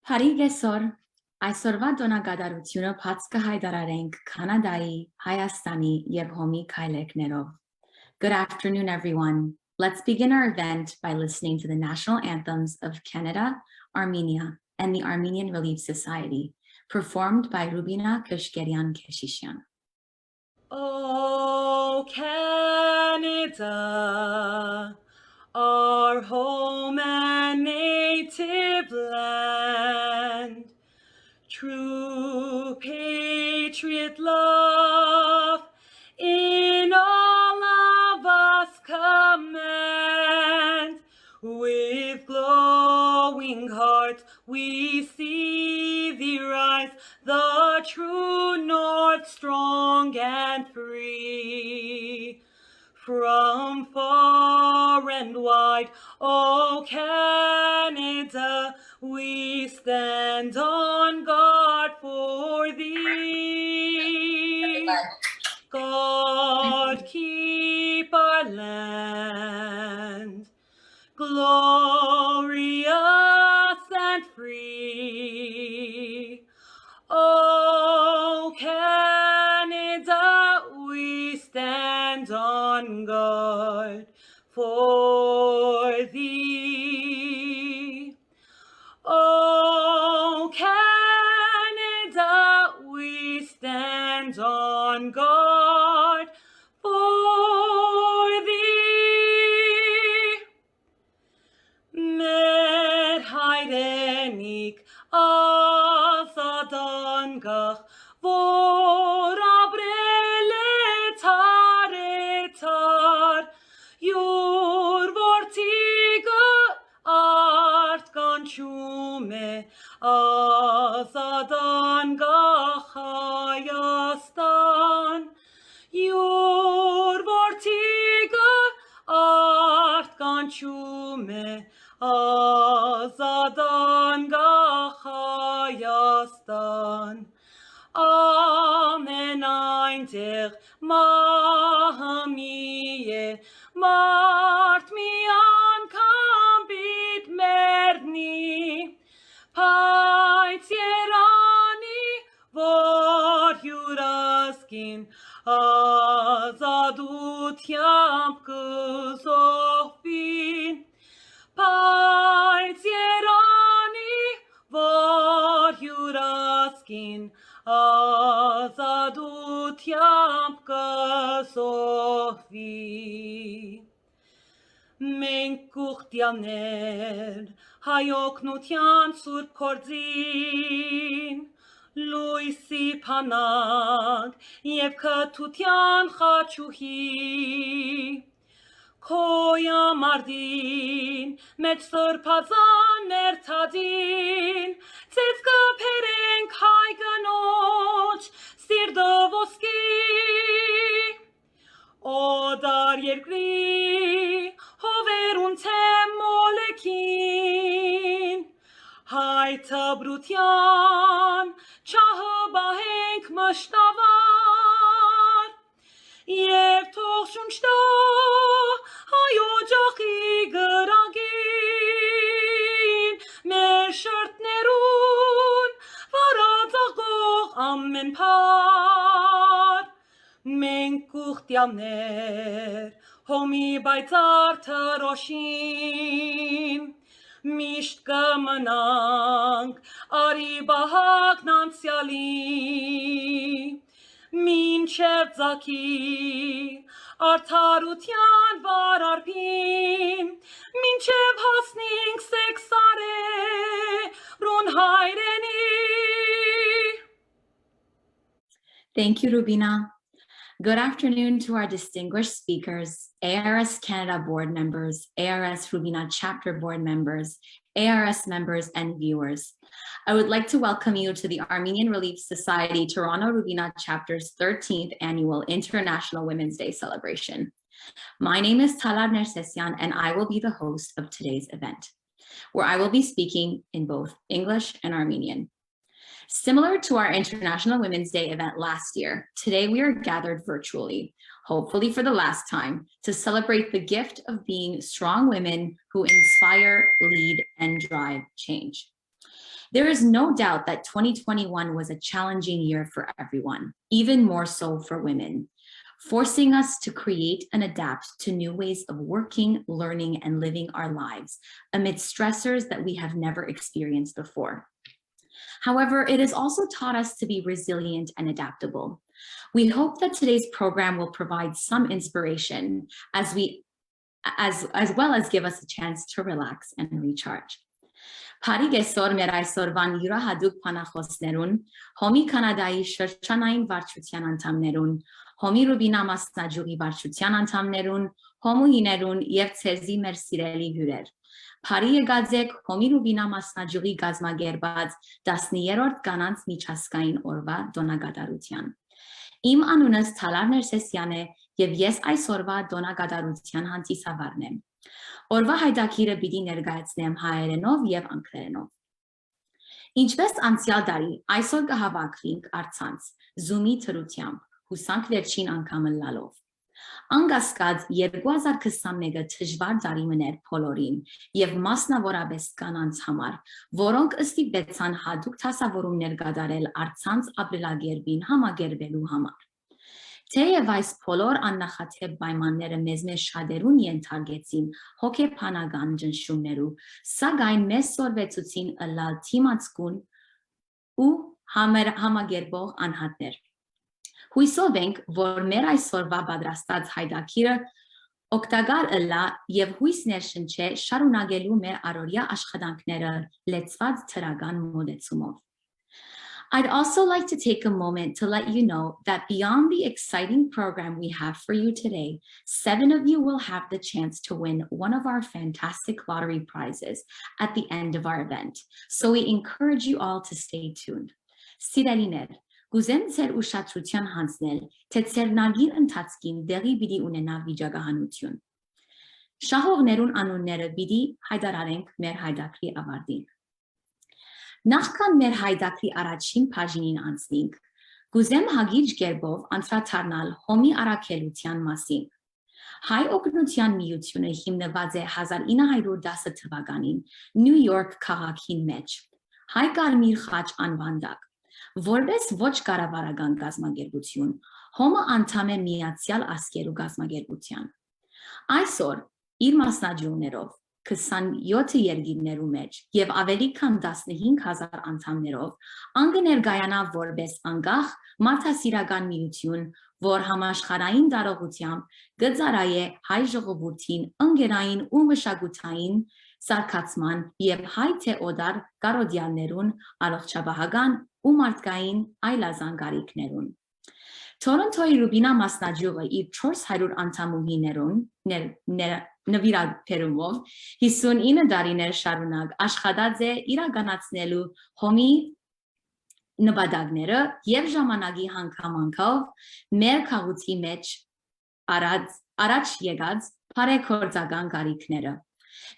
Փարիգեսոր այսօրվա տոնագադարությունը բաց կհայտարարենք Կանադայի, Հայաստանի եւ Հոմի քայլերներով. Good afternoon, everyone. Let's begin our event by listening to the national anthems of Canada, Armenia, and the Armenian Relief Society, performed by Roubina Tashjian. Oh, Canada, our home and native land, true patriot love in all of us command. With glowing hearts we see thee rise, the true north, strong and free. From far and wide, O Canada, we stand on guard for thee. God keep our land glorious and free. O Canada, we stand on guard for thee. O Canada, we stand on guard for thee. Med hayrenik azadangah vor abrele taretar yor vortiga art ganchume azadangah Hayastan yor vortiga art ganchume azadangah Hayastan. Amen einter mahamiye mart mian kambit merni paits yerani vor yuraskin azadutyam kuzofin paits yerani vor yuraskin azadutyam kuzofin. Մենք կուղտյաներ հայօգնության սուրբ կորձին, լույսի փանակ և քթության խաչուհի, Քոյամարդին մեջ սրբազան ներթադին, ծեծ կփերենք հայ կնոջ սիրտը ոսկի, օդար երկրի հովերուն թեմ մոլեքին, հայ թբրության չահը բահենք մշտավար, և թող շունչտա հայոջախի գրագին, մեր շրտներուն վարածաղող ամեն պար, մենք կուղտյաներ հոմի բայցար թրոշին, միշտ կմնանք արի բահակն անցյալի, մինչև ձակի արդարության վարարբին, մինչև հասնինք սեքսարե ռուն հայրենի. Thank you, Roubina. Good afternoon to our distinguished speakers, ARS Canada board members, ARS Roubina Chapter board members, ARS members, and viewers. I would like to welcome you to the Armenian Relief Society Toronto Roubina Chapter's 13th Annual International Women's Day celebration. My name is Talar Nersesyan, and I will be the host of today's event, where I will be speaking in both English and Armenian. Similar to our International Women's Day event last year, today we are gathered virtually, hopefully for the last time, to celebrate the gift of being strong women who inspire, lead, and drive change. There is no doubt that 2021 was a challenging year for everyone, even more so for women, forcing us to create and adapt to new ways of working, learning, and living our lives amid stressors that we have never experienced before. However, it has also taught us to be resilient and adaptable. We hope that today's program will provide some inspiration as well as give us a chance to relax and recharge. Փարի գեսոր մեր այսօրվան յուրահատուկ փանախոսներուն, հոմի Կանադայի շրջանային վարչության անդամներուն, հոմի Ռուբինա մասնաճյուղի վարչության անդամներուն, հոմուհիներուն եւ ցեզի մեր սիրելի հյուրեր։ Փարի եկած եք հոմի Ռուբինա մասնաճյուղի գազմագերբած 10-րդ կանանց միջազգային օրվա դոնագադարության։ Իմ անունս Թալար Ներսեսյան է եւ ես այսօրվա դոնագադարության հանդիսավարն եմ։ Օրվա հայտակիրը պիտի ներկայացնեմ հայերենով եւ անգլերենով։ Ինչպես անցյալ տարի, այսօր կհավաքվենք առցանց Zoom-ի թրությամբ, հուսանք վերջին անգամը լալով։ Անկասկած 2021-ը դժվար տարի մներ բոլորին եւ մասնավորապես կանանց համար, որոնք ստիպեցան հատուկ դասավորումներ կատարել առցանց ապրելակերպին համագերբելու համար։ Թեև այս բոլոր աննախադեպ պայմանները մեզ շատերուն ենթարկեցին հոգեբանական ճնշումներու, սակայն մեզ սորվեցուցին ըլլալ թիմացկուն ու համագերբող անհատներ։ Հույսով ենք, որ մեր այսօրվա պատրաստած հայտակիրը օգտակար ըլլա եւ հույս ներշնչե շարունակելու մեր առօրյա աշխատանքները լեցված թրական մոդեցումով։ I'd also like to take a moment to let you know that beyond the exciting program we have for you today, 7 of you will have the chance to win one of our fantastic lottery prizes at the end of our event. So we encourage you all to stay tuned. Սիրելիներ, կուզեմ ձեր ուշադրության հանձնել, թե ձեր նագիր ընթացքին դեղի պիտի ունենա վիճակահանություն։ Շահողներուն անունները պիտի հայտարարենք մեր հայտակրի ավարտին։ Նախքան մեր հայտակրի առաջին բաժինին անցնենք, կուզեմ հագիր կերպով անդրադառնալ հոմի առաքելության մասին։ Հայ օգնության միությունը հիմնված է 1910 թվականին Նյու Յորք քաղաքին մեջ, Հայ Կարմիր խաչ անվան տակ, որպես ոչ կառավարական կազմակերպություն, հոմը անդամ է Միացյալ Ազգերու կազմակերպության։ Այսօր իր մասնաճյուղներով 27 երկիրներու մեջ եւ ավելի քան 15,000 անդամներով անգներգայանա որպես անկախ մարդասիրական միություն, որ համաշխարհային տարողությամբ գծարայե հայ ժողովրդին ընկերային ու մշակութային սարքացման եւ հայ թեոդար կարոդյաններուն առողջապահական ու մարդկային այլազանգարիքներուն։ Toronto-ի Roubina մասնաճյուղը իր 400 անդամուհիներուն նվիրաբերումով 59 տարիներ շարունակ աշխատած է իրականացնելու հոմի նպատակները եւ ժամանակի հանգամանքով մեր քաղուքի մեջ առաջ եկած բարեգործական կարիքները։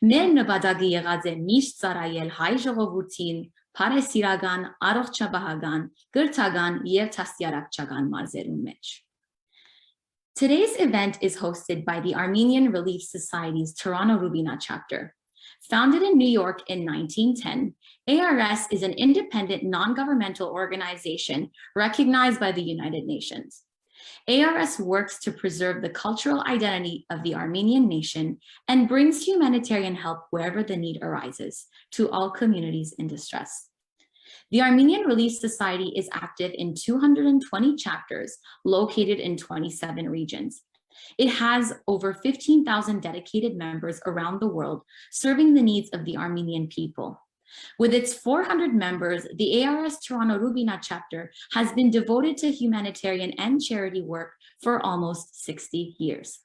Մեր նպատակը եղած է միշտ ծառայել հայ ժողովրդին բարեսիրական, առողջապահական, կրթական եւ դաստիարակչական մարզերուն մեջ։ Today's event is hosted by the Armenian Relief Society's Toronto Roubina Chapter. Founded in New York in 1910, ARS is an independent non-governmental organization recognized by the United Nations. ARS works to preserve the cultural identity of the Armenian nation and brings humanitarian help wherever the need arises to all communities in distress. The Armenian Relief Society is active in 220 chapters located in 27 regions. It has over 15,000 dedicated members around the world serving the needs of the Armenian people. With its 400 members, the ARS Toronto Roubina Chapter has been devoted to humanitarian and charity work for almost 60 years.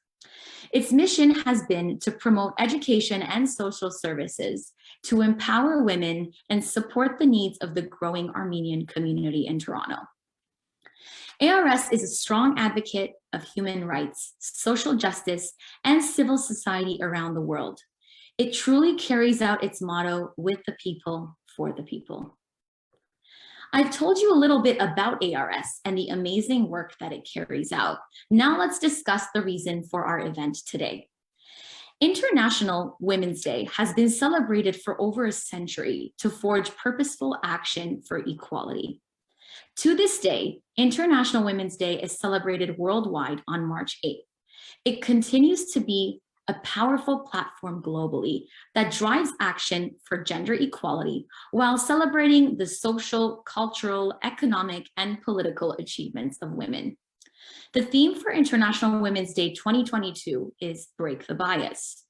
Its mission has been to promote education and social services, to empower women and support the needs of the growing Armenian community in Toronto. ARS is a strong advocate of human rights, social justice, and civil society around the world. It truly carries out its motto, with the people, for the people. I've told you a little bit about ARS and the amazing work that it carries out. Now let's discuss the reason for our event today. International Women's Day has been celebrated for over a century to forge purposeful action for equality. To this day, International Women's Day is celebrated worldwide on March 8th. It continues to be a powerful platform globally that drives action for gender equality while celebrating the social, cultural, economic, and political achievements of women. The theme for International Women's Day 2022 is Break the Bias.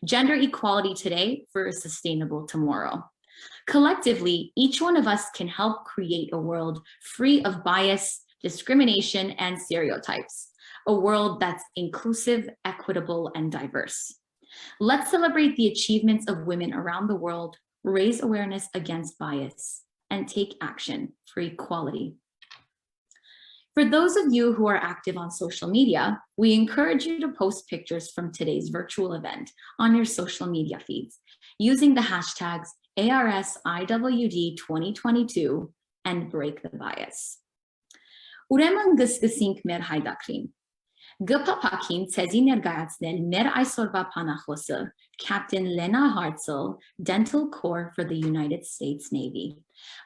Gender equality today for a sustainable tomorrow. Collectively, each one of us can help create a world free of bias, discrimination, and stereotypes, a world that's inclusive, equitable, and diverse. Let's celebrate the achievements of women around the world, raise awareness against bias, and take action for equality. For those of you who are active on social media, we encourage you to post pictures from today's virtual event on your social media feeds using the hashtags ARSIWD 2022 and Break the Bias. Ուրեմն գսկսենք մեր հայդակրին։ Գփափակին ցեզի ներկայացնել մեր այսօրվա փանախոսը Captain Lena Hartzell, Dental Corps for the United States Navy,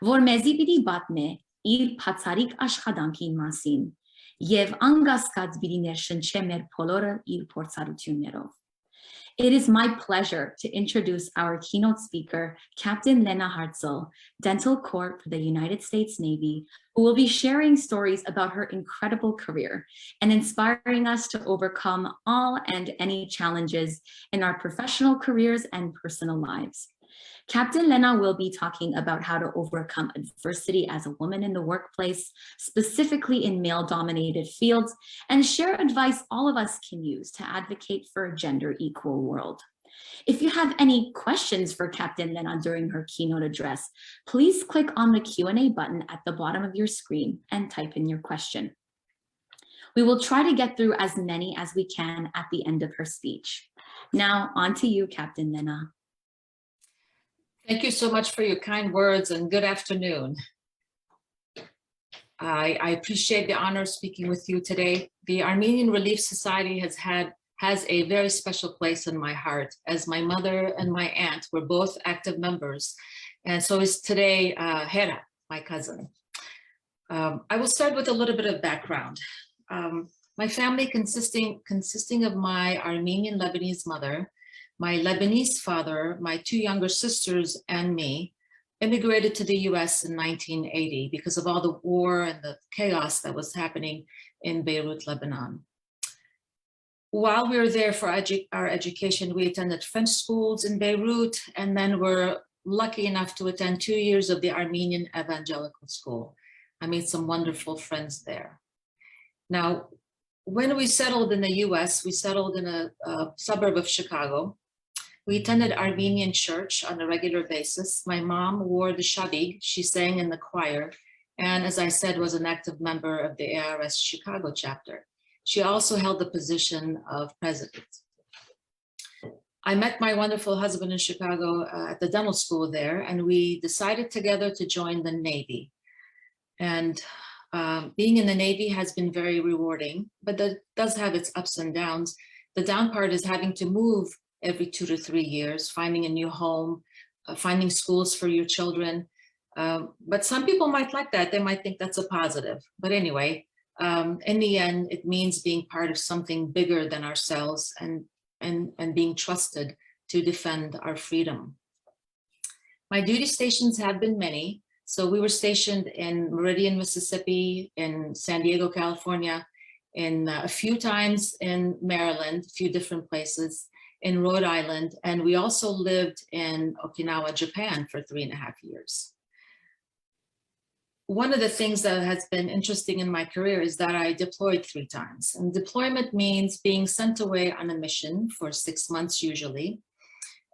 որ մեզի պիտի պատմե իր բացարիք աշխատանքի մասին եւ անկասկած պիտի ներշնչե մեր բոլորը իր փորձառություններով։ It is my pleasure to introduce our keynote speaker, Captain Lena Hartzell, Dental Corps for the United States Navy, who will be sharing stories about her incredible career and inspiring us to overcome all and any challenges in our professional careers and personal lives. Captain Lena will be talking about how to overcome adversity as a woman in the workplace, specifically in male-dominated fields, and share advice all of us can use to advocate for a gender-equal world. If you have any questions for Captain Lena during her keynote address, please click on the Q&A button at the bottom of your screen and type in your question. We will try to get through as many as we can at the end of her speech. Now, on to you, Captain Lena. Thank you so much for your kind words and good afternoon. I appreciate the honor of speaking with you today. The Armenian Relief Society has a very special place in my heart, as my mother and my aunt were both active members, and so is today Hera, my cousin. I will start with a little bit of background. My family consisting of my Armenian Lebanese mother, my Lebanese father, my two younger sisters, and me immigrated to the US in 1980 because of all the war and the chaos that was happening in Beirut, Lebanon. While we were there for our education, we attended French schools in Beirut, and then were lucky enough to attend 2 years of the Armenian Evangelical School. I made some wonderful friends there. Now, when we settled in the US, we settled in a suburb of Chicago. We attended Armenian church on a regular basis. My mom wore the Shoppe, she sang in the choir, and as I said, was an active member of the ARS Chicago chapter. She also held the position of president. I met my wonderful husband in Chicago at the dental school there, and we decided together to join the Navy. And being in the Navy has been very rewarding, but that does have its ups and downs. The down part is having to move every 2 to 3 years, finding a new home, finding schools for your children. But some people might like that. They might think that's a positive. But anyway, in the end, it means being part of something bigger than ourselves and being trusted to defend our freedom. My duty stations have been many. So we were stationed in Meridian, Mississippi, in San Diego, California, in a few times in Maryland, a few different places, in Rhode Island, and we also lived in Okinawa, Japan for 3.5 years. One of the things that has been interesting in my career is that I deployed 3 times. And deployment means being sent away on a mission for 6 months usually.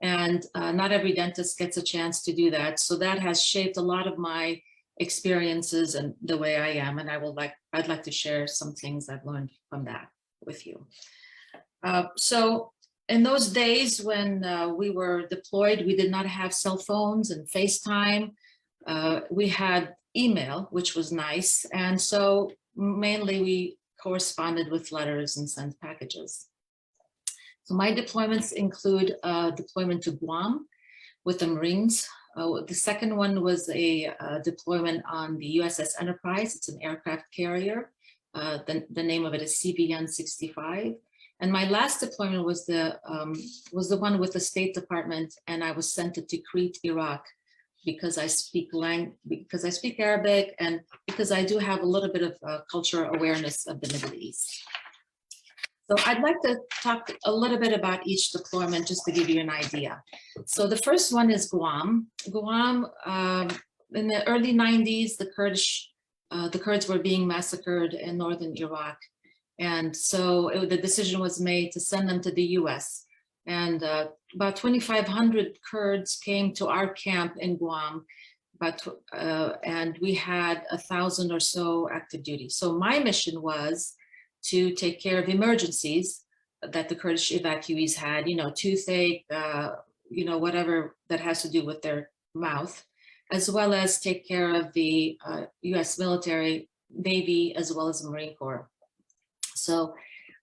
And not every dentist gets a chance to do that. So that has shaped a lot of my experiences and the way I am. And I'd like to share some things I've learned from that with you. So in those days when we were deployed, we did not have cell phones and FaceTime. We had email, which was nice. And so mainly we corresponded with letters and sent packages. So my deployments include deployment to Guam with the Marines. The second one was a deployment on the USS Enterprise. It's an aircraft carrier. The name of it is CVN-65. And my last deployment was the one with the State Department, and I was sent to Tikrit, Iraq, because I speak Arabic, and because I do have a little bit of cultural awareness of the Middle East. So I'd like to talk a little bit about each deployment just to give you an idea. So the first one is Guam. Guam, in the early 90s, the Kurds were being massacred in northern Iraq. And so the decision was made to send them to the US. And about 2,500 Kurds came to our camp in Guam, and we had 1,000 or so active duty. So my mission was to take care of emergencies that the Kurdish evacuees had, toothache, whatever that has to do with their mouth, as well as take care of the US military, Navy, as well as the Marine Corps. So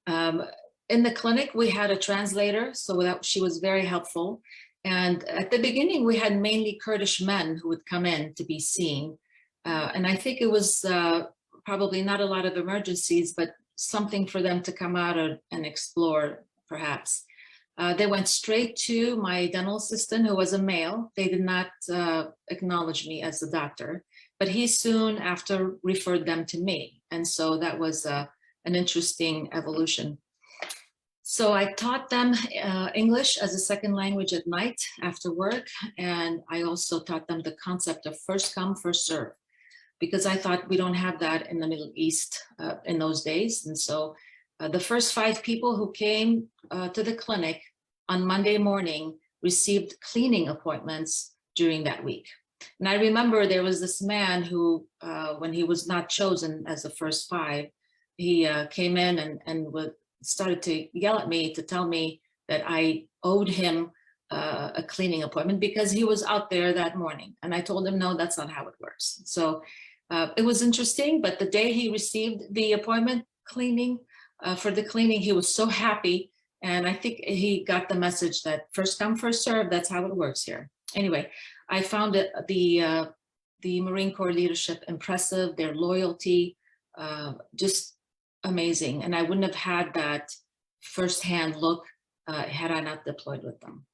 in the clinic, we had a translator, so she was very helpful. And at the beginning, we had mainly Kurdish men who would come in to be seen. And I think it was probably not a lot of emergencies, but something for them to come out and explore, perhaps. They went straight to my dental assistant, who was a male. They did not acknowledge me as the doctor, but he soon after referred them to me. And so that was an interesting evolution. So I taught them English as a second language at night after work. And I also taught them the concept of first come, first serve, because I thought we don't have that in the Middle East in those days. And so the first 5 people who came to the clinic on Monday morning received cleaning appointments during that week. And I remember there was this man who, when he was not chosen as the first 5, he came in and started to yell at me to tell me that I owed him a cleaning appointment because he was out there that morning. And I told him, no, that's not how it works. So it was interesting, but the day he received the appointment for the cleaning, he was so happy. And I think he got the message that first come, first serve, that's how it works here. Anyway, I found the Marine Corps leadership impressive, their loyalty, just amazing. And I wouldn't have had that firsthand look had I not deployed with them.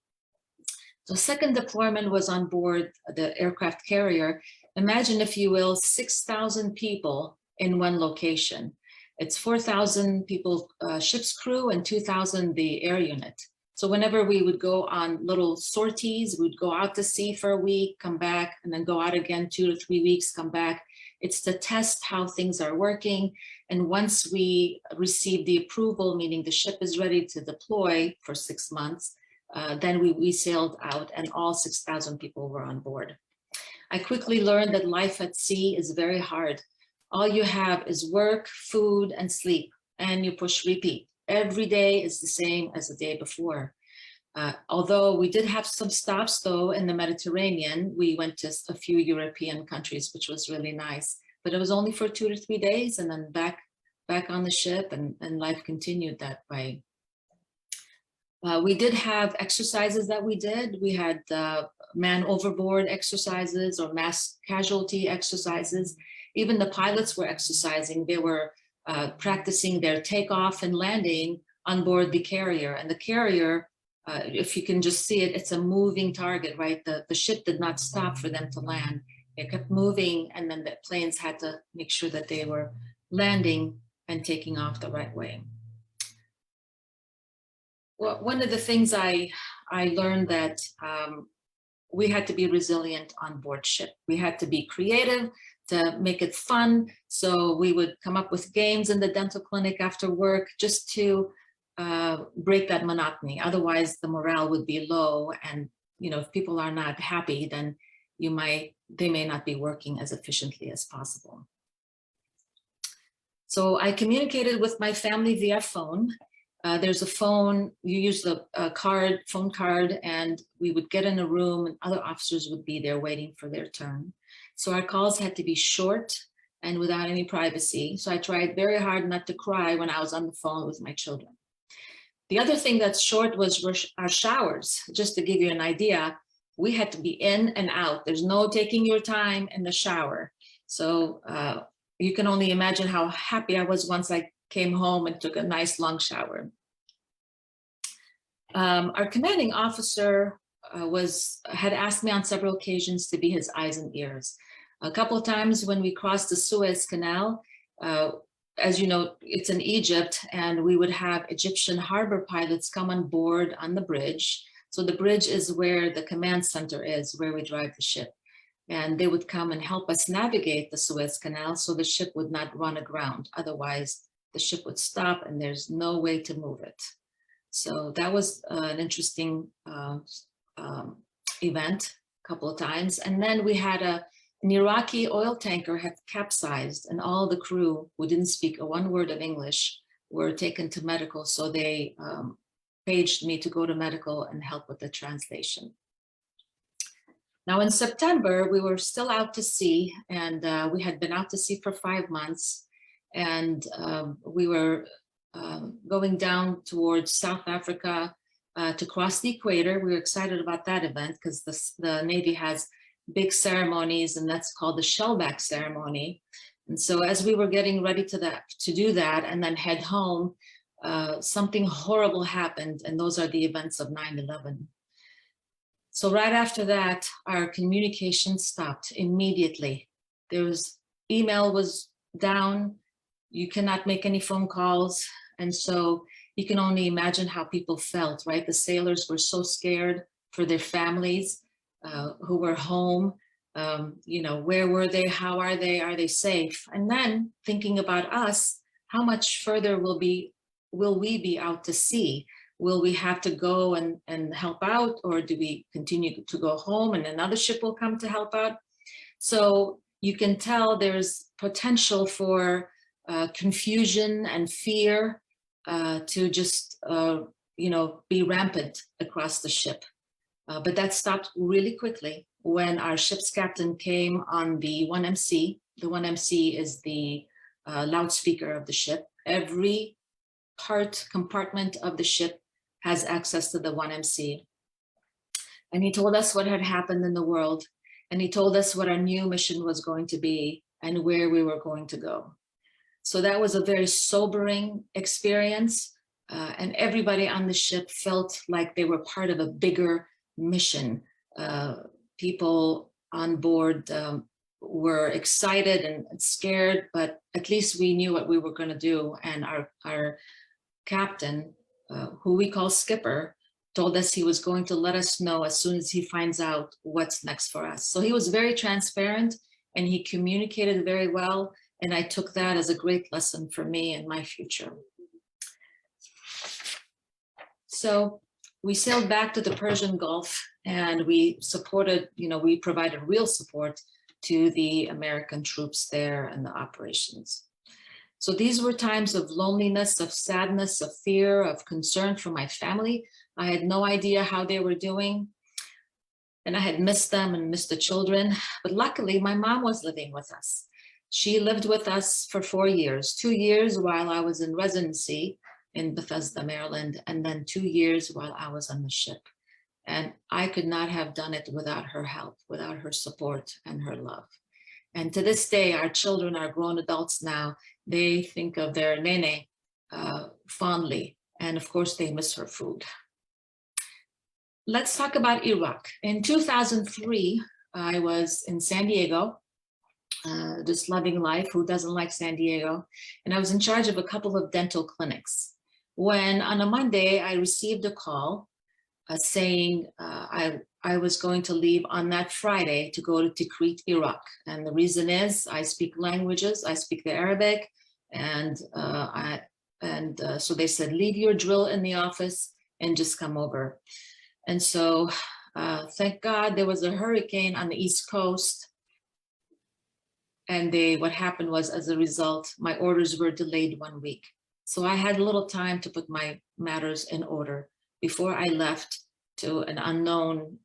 So second deployment was on board the aircraft carrier. Imagine, if you will, 6,000 people in one location. It's 4,000 people, ship's crew, and 2,000 the air unit. So whenever we would go on little sorties, we'd go out to sea for a week, come back, and then go out again 2 to 3 weeks, come back. It's to test how things are working. And once we receive the approval, meaning the ship is ready to deploy for 6 months, then we sailed out and all 6,000 people were on board. I quickly learned that life at sea is very hard. All you have is work, food, and sleep, and you push repeat. Every day is the same as the day before. Although we did have some stops, though, in the Mediterranean. We went to a few European countries, which was really nice. But it was only for 2 to 3 days, and then back on the ship, and life continued that way. We did have exercises that we did. We had man overboard exercises or mass casualty exercises. Even the pilots were exercising. They were practicing their takeoff and landing on board the carrier. And the carrier, if you can just see it, it's a moving target, right? The ship did not stop for them to land. It kept moving, and then the planes had to make sure that they were landing and taking off the right way. Well, one of the things I learned that we had to be resilient on board ship. We had to be creative to make it fun. So we would come up with games in the dental clinic after work just to break that monotony. Otherwise, the morale would be low, and if people are not happy, then they may not be working as efficiently as possible. So I communicated with my family via phone. There's a phone, you use the phone card, and we would get in a room and other officers would be there waiting for their turn. So our calls had to be short and without any privacy. So I tried very hard not to cry when I was on the phone with my children. The other thing that's short was our showers. Just to give you an idea, we had to be in and out. There's no taking your time in the shower. So you can only imagine how happy I was once I came home and took a nice long shower. Our commanding officer had asked me on several occasions to be his eyes and ears. A couple of times when we crossed the Suez Canal, as you know, it's in Egypt, and we would have Egyptian harbor pilots come on board on the bridge. So the bridge is where the command center is, where we drive the ship. And they would come and help us navigate the Suez Canal so the ship would not run aground. Otherwise, the ship would stop and there's no way to move it. So that was an interesting event a couple of times. And then we had an Iraqi oil tanker had capsized, and all the crew who didn't speak one word of English were taken to medical. So they paged me to go to medical and help with the translation. Now in September, we were still out to sea, and we had been out to sea for 5 months, and we were going down towards South Africa to cross the equator. We were excited about that event because the Navy has big ceremonies, and that's called the shellback ceremony. And so as we were getting ready to do that and then head home, something horrible happened, and those are the events of 9/11. So right after that, our communication stopped immediately. Email was down. You cannot make any phone calls. And so you can only imagine how people felt, right? The sailors were so scared for their families who were home. Where were they? How are they? Are they safe? And then thinking about us, how much further will we be out to sea? Will we have to go and help out, or do we continue to go home and another ship will come to help out? So you can tell there's potential for confusion and fear to just, be rampant across the ship. But that stopped really quickly when our ship's captain came on the 1MC. The 1MC is the loudspeaker of the ship. Every compartment of the ship has access to the 1MC. And he told us what had happened in the world. And he told us what our new mission was going to be and where we were going to go. So that was a very sobering experience. And everybody on the ship felt like they were part of a bigger mission. People on board were excited and scared, but at least we knew what we were going to do. And our captain, who we call Skipper, told us he was going to let us know as soon as he finds out what's next for us. So he was very transparent and he communicated very well. And I took that as a great lesson for me and my future. So we sailed back to the Persian Gulf, and we supported, we provided real support to the American troops there and the operations. So these were times of loneliness, of sadness, of fear, of concern for my family. I had no idea how they were doing, and I had missed them and missed the children. But luckily, my mom was living with us. She lived with us for 4 years, 2 years while I was in residency in Bethesda, Maryland, and then 2 years while I was on the ship. And I could not have done it without her help, without her support and her love. And to this day, our children are grown adults now. They think of their nene fondly. And of course, they miss her food. Let's talk about Iraq. In 2003, I was in San Diego, just loving life. Who doesn't like San Diego? And I was in charge of a couple of dental clinics. When on a Monday, I received a call saying I was going to leave on that Friday to go to Tikrit, Iraq. And the reason is I speak languages. I speak the Arabic. And so they said, leave your drill in the office and just come over. And so thank God there was a hurricane on the East Coast. And what happened was, as a result, my orders were delayed 1 week. So I had a little time to put my matters in order before I left to an unknown,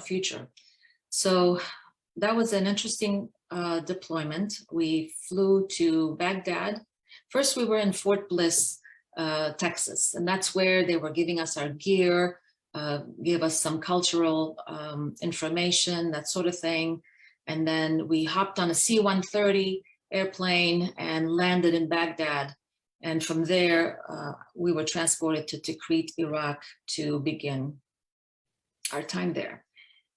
future. So that was an interesting deployment. We flew to Baghdad. First, we were in Fort Bliss, Texas. And that's where they were giving us our gear, give us some cultural information, that sort of thing. And then we hopped on a C-130 airplane and landed in Baghdad. And from there, we were transported to Tikrit, Iraq, to begin our time there.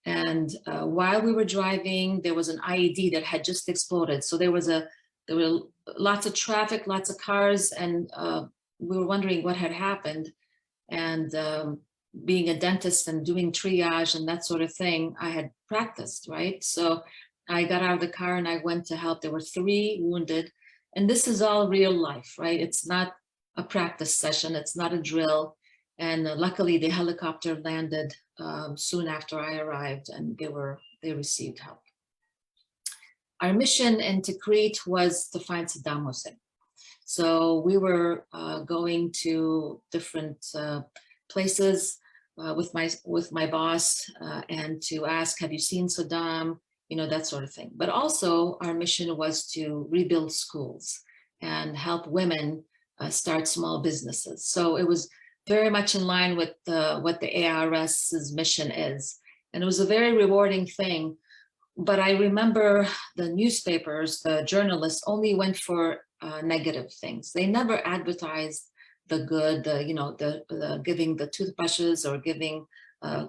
And while we were driving, there was an IED that had just exploded. So there were lots of traffic, lots of cars, and we were wondering what had happened. And being a dentist and doing triage and that sort of thing, I had practiced, right? So I got out of the car and I went to help. There were 3 wounded. And this is all real life, right? It's not a practice session. It's not a drill. And luckily the helicopter landed soon after I arrived, and they received help. Our mission in Tikrit was to find Saddam Hussein. So we were going to different places with my boss and to ask, have you seen Saddam? You know, that sort of thing. But also our mission was to rebuild schools and help women start small businesses. So it was very much in line with what the ARS's mission is. And it was a very rewarding thing. But I remember the newspapers, the journalists only went for negative things. They never advertised the good, the giving the toothbrushes or giving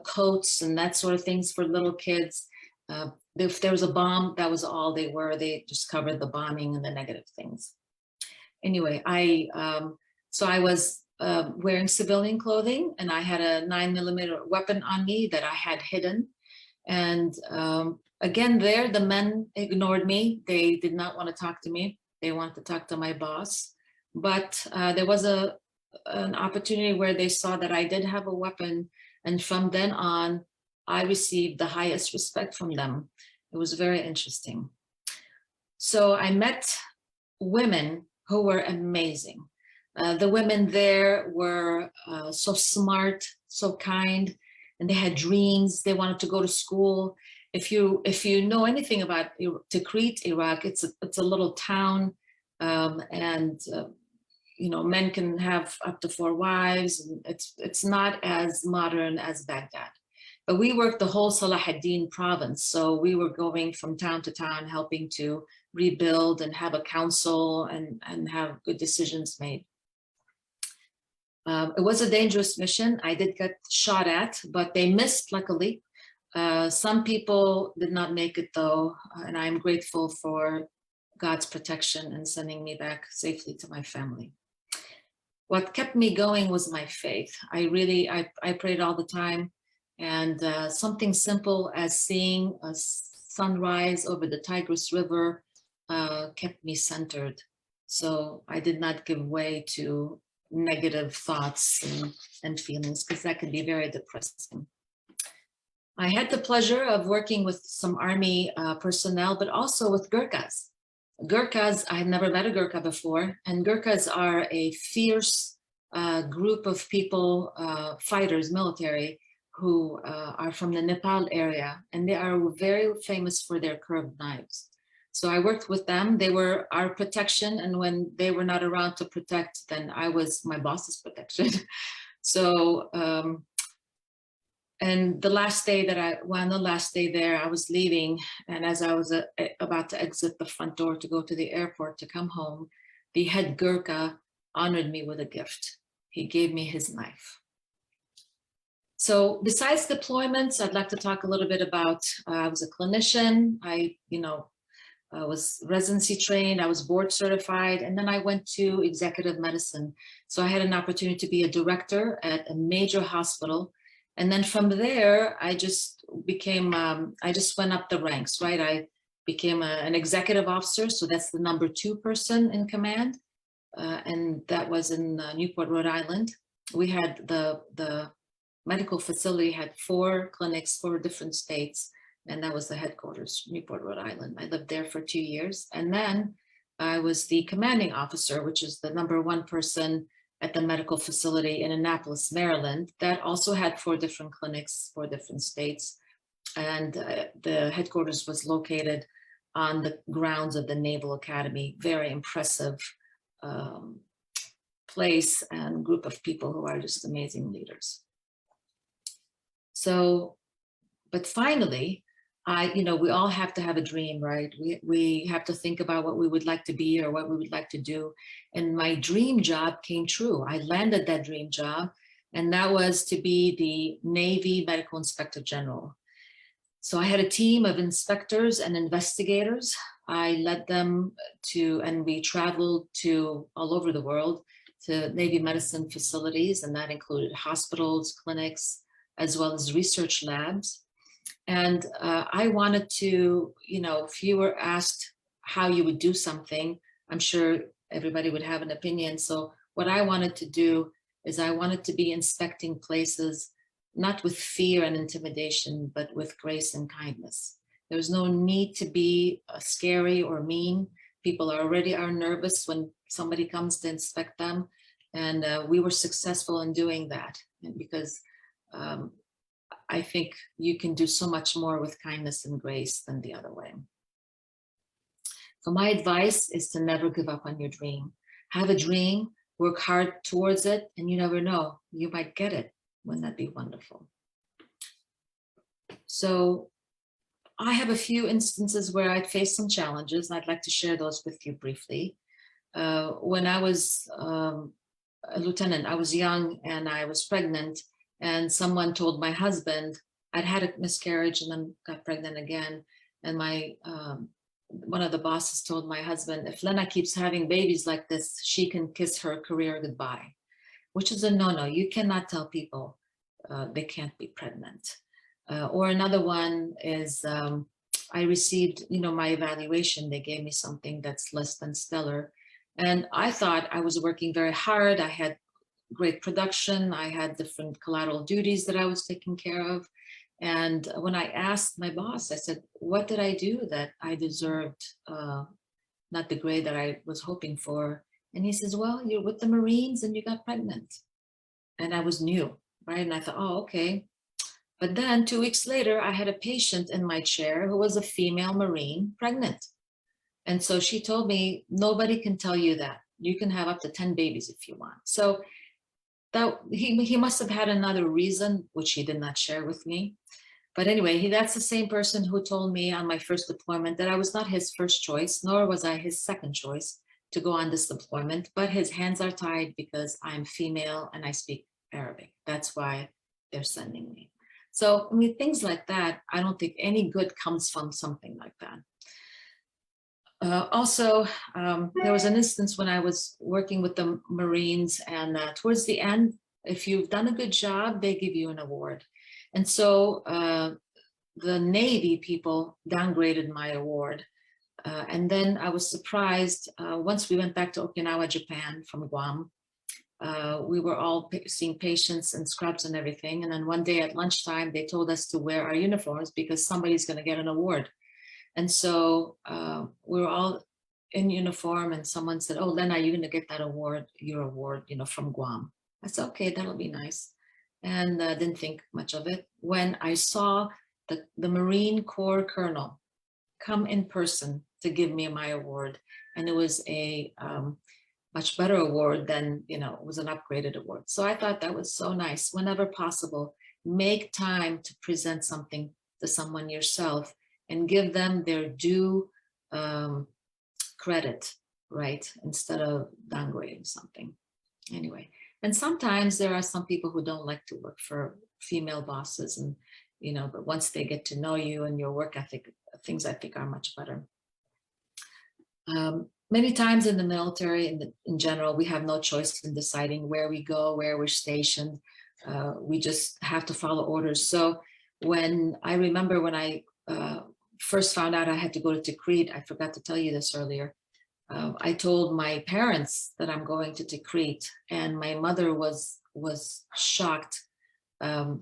coats and that sort of things for little kids. If there was a bomb, that was all they were. They just covered the bombing and the negative things. Anyway, I was wearing civilian clothing, and I had a 9mm weapon on me that I had hidden. And again, the men ignored me. They did not want to talk to me. They wanted to talk to my boss. But there was an opportunity where they saw that I did have a weapon. And from then on, I received the highest respect from them. It was very interesting. So I met women who were amazing. The women there were so smart, so kind, and they had dreams. They wanted to go to school. If you know anything about Tikrit, Iraq, it's a little town, and men can have up to 4 wives. And it's not as modern as Baghdad. But we worked the whole Salahuddin province. So we were going from town to town, helping to rebuild and have a council and have good decisions made. It was a dangerous mission. I did get shot at, but they missed, luckily. Some people did not make it though, and I'm grateful for God's protection and sending me back safely to my family. What kept me going was my faith. I prayed all the time. And something simple as seeing a sunrise over the Tigris River kept me centered. So I did not give way to negative thoughts and feelings, because that could be very depressing. I had the pleasure of working with some Army personnel, but also with Gurkhas. Gurkhas, I had never met a Gurkha before, and Gurkhas are a fierce group of people, fighters, military, who are from the Nepal area, and they are very famous for their curved knives. So I worked with them. They were our protection, and when they were not around to protect, then I was my boss's protection. So, and the last day there, I was leaving, and as I was about to exit the front door to go to the airport to come home, the head Gurkha honored me with a gift. He gave me his knife. So besides deployments, I'd like to talk a little bit about, I was a clinician. I was residency trained, I was board certified, and then I went to executive medicine. So I had an opportunity to be a director at a major hospital. And then from there, I just went up the ranks, right? I became an executive officer. So that's the number 2 person in command. And that was in Newport, Rhode Island. We had the medical facility had 4 clinics, 4 different states, and that was the headquarters, Newport, Rhode Island. I lived there for 2 years, and then I was the commanding officer, which is the number 1 person at the medical facility in Annapolis, Maryland. That also had 4 different clinics, 4 different states, and the headquarters was located on the grounds of the Naval Academy. Very impressive place and group of people who are just amazing leaders. So, but finally, we all have to have a dream, right? We have to think about what we would like to be or what we would like to do. And my dream job came true. I landed that dream job, and that was to be the Navy Medical Inspector General. So I had a team of inspectors and investigators. I led them and we traveled to all over the world to Navy medicine facilities, and that included hospitals, clinics, as well as research labs. And I wanted to, if you were asked how you would do something, I'm sure everybody would have an opinion. So what I wanted to do is I wanted to be inspecting places, not with fear and intimidation, but with grace and kindness. There's no need to be scary or mean. People already are nervous when somebody comes to inspect them. And we were successful in doing that because I think you can do so much more with kindness and grace than the other way. So my advice is to never give up on your dream. Have a dream, work hard towards it, and you never know, you might get it. Wouldn't that be wonderful? So I have a few instances where I'd faced some challenges. I'd like to share those with you briefly. When I was a lieutenant, I was young and I was pregnant, and someone told my husband, I'd had a miscarriage and then got pregnant again. And one of the bosses told my husband, if Lena keeps having babies like this, she can kiss her career goodbye, which is a no-no. You cannot tell people they can't be pregnant. Or another one is I received, my evaluation. They gave me something that's less than stellar. And I thought I was working very hard. I had great production. I had different collateral duties that I was taking care of. And when I asked my boss, I said, what did I do that I deserved not the grade that I was hoping for? And he says, well, you're with the Marines and you got pregnant. And I was new, right? And I thought, oh, okay. But then 2 weeks later, I had a patient in my chair who was a female Marine pregnant. And so she told me, nobody can tell you that. You can have up to 10 babies if you want. So that he must have had another reason, which he did not share with me. But anyway, that's the same person who told me on my first deployment that I was not his first choice, nor was I his second choice to go on this deployment, but his hands are tied because I'm female and I speak Arabic. That's why they're sending me. So, things like that, I don't think any good comes from something like that. Also, there was an instance when I was working with the Marines, and towards the end, if you've done a good job, they give you an award. And so the Navy people downgraded my award. And then I was surprised, once we went back to Okinawa, Japan from Guam, we were all seeing patients and scrubs and everything. And then one day at lunchtime, they told us to wear our uniforms because somebody's going to get an award. And so we were all in uniform, and someone said, oh, Lena, you're going to get that award, your award, from Guam. I said, okay, that'll be nice. And didn't think much of it. When I saw the Marine Corps colonel come in person to give me my award, and it was a much better award than, it was an upgraded award. So I thought that was so nice. Whenever possible, make time to present something to someone yourself and give them their due credit, right? Instead of downgrading something. Anyway, and sometimes there are some people who don't like to work for female bosses, and but once they get to know you and your work ethic, things I think are much better. Many times in the military, in general, we have no choice in deciding where we go, where we're stationed. We just have to follow orders. So I remember when I first found out I had to go to Tikrit, I forgot to tell you this earlier. I told my parents that I'm going to Tikrit, and my mother was shocked,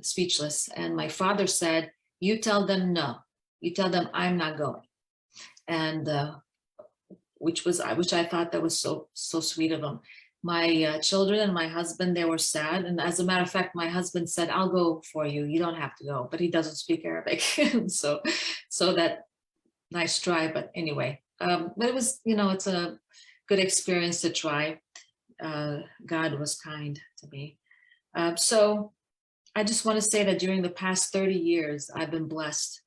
speechless. And my father said, you tell them no, you tell them I'm not going. And which I thought that was so sweet of him. My children and my husband, they were sad. And as a matter of fact, my husband said, I'll go for you. You don't have to go, but he doesn't speak Arabic. so that nice try, but anyway, but it was, it's a good experience to try. God was kind to me. So I just want to say that during the past 30 years, I've been blessed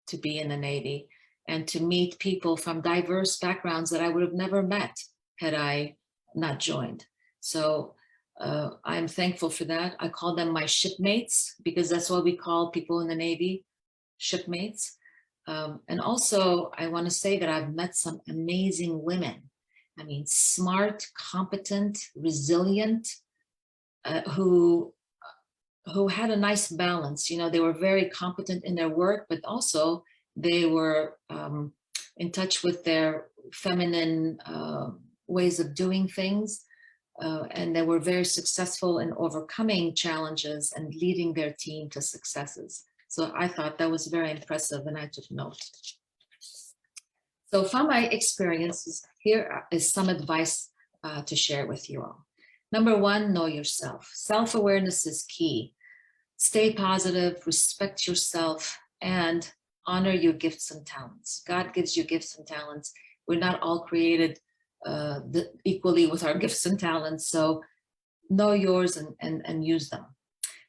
to be in the Navy and to meet people from diverse backgrounds that I would have never met had I not joined. So I'm thankful for that. I call them my shipmates because that's what we call people in the Navy, shipmates. And also, I want to say that I've met some amazing women. I mean, smart, competent, resilient, who had a nice balance. You know, they were very competent in their work, but also they were in touch with their feminine ways of doing things. And they were very successful in overcoming challenges and leading their team to successes. So I thought that was very impressive and I took note. So from my experiences, here is some advice to share with you all. Number one, know yourself. Self-awareness is key. Stay positive, respect yourself, and honor your gifts and talents. God gives you gifts and talents. We're not all created equally with our gifts and talents, so know yours and use them.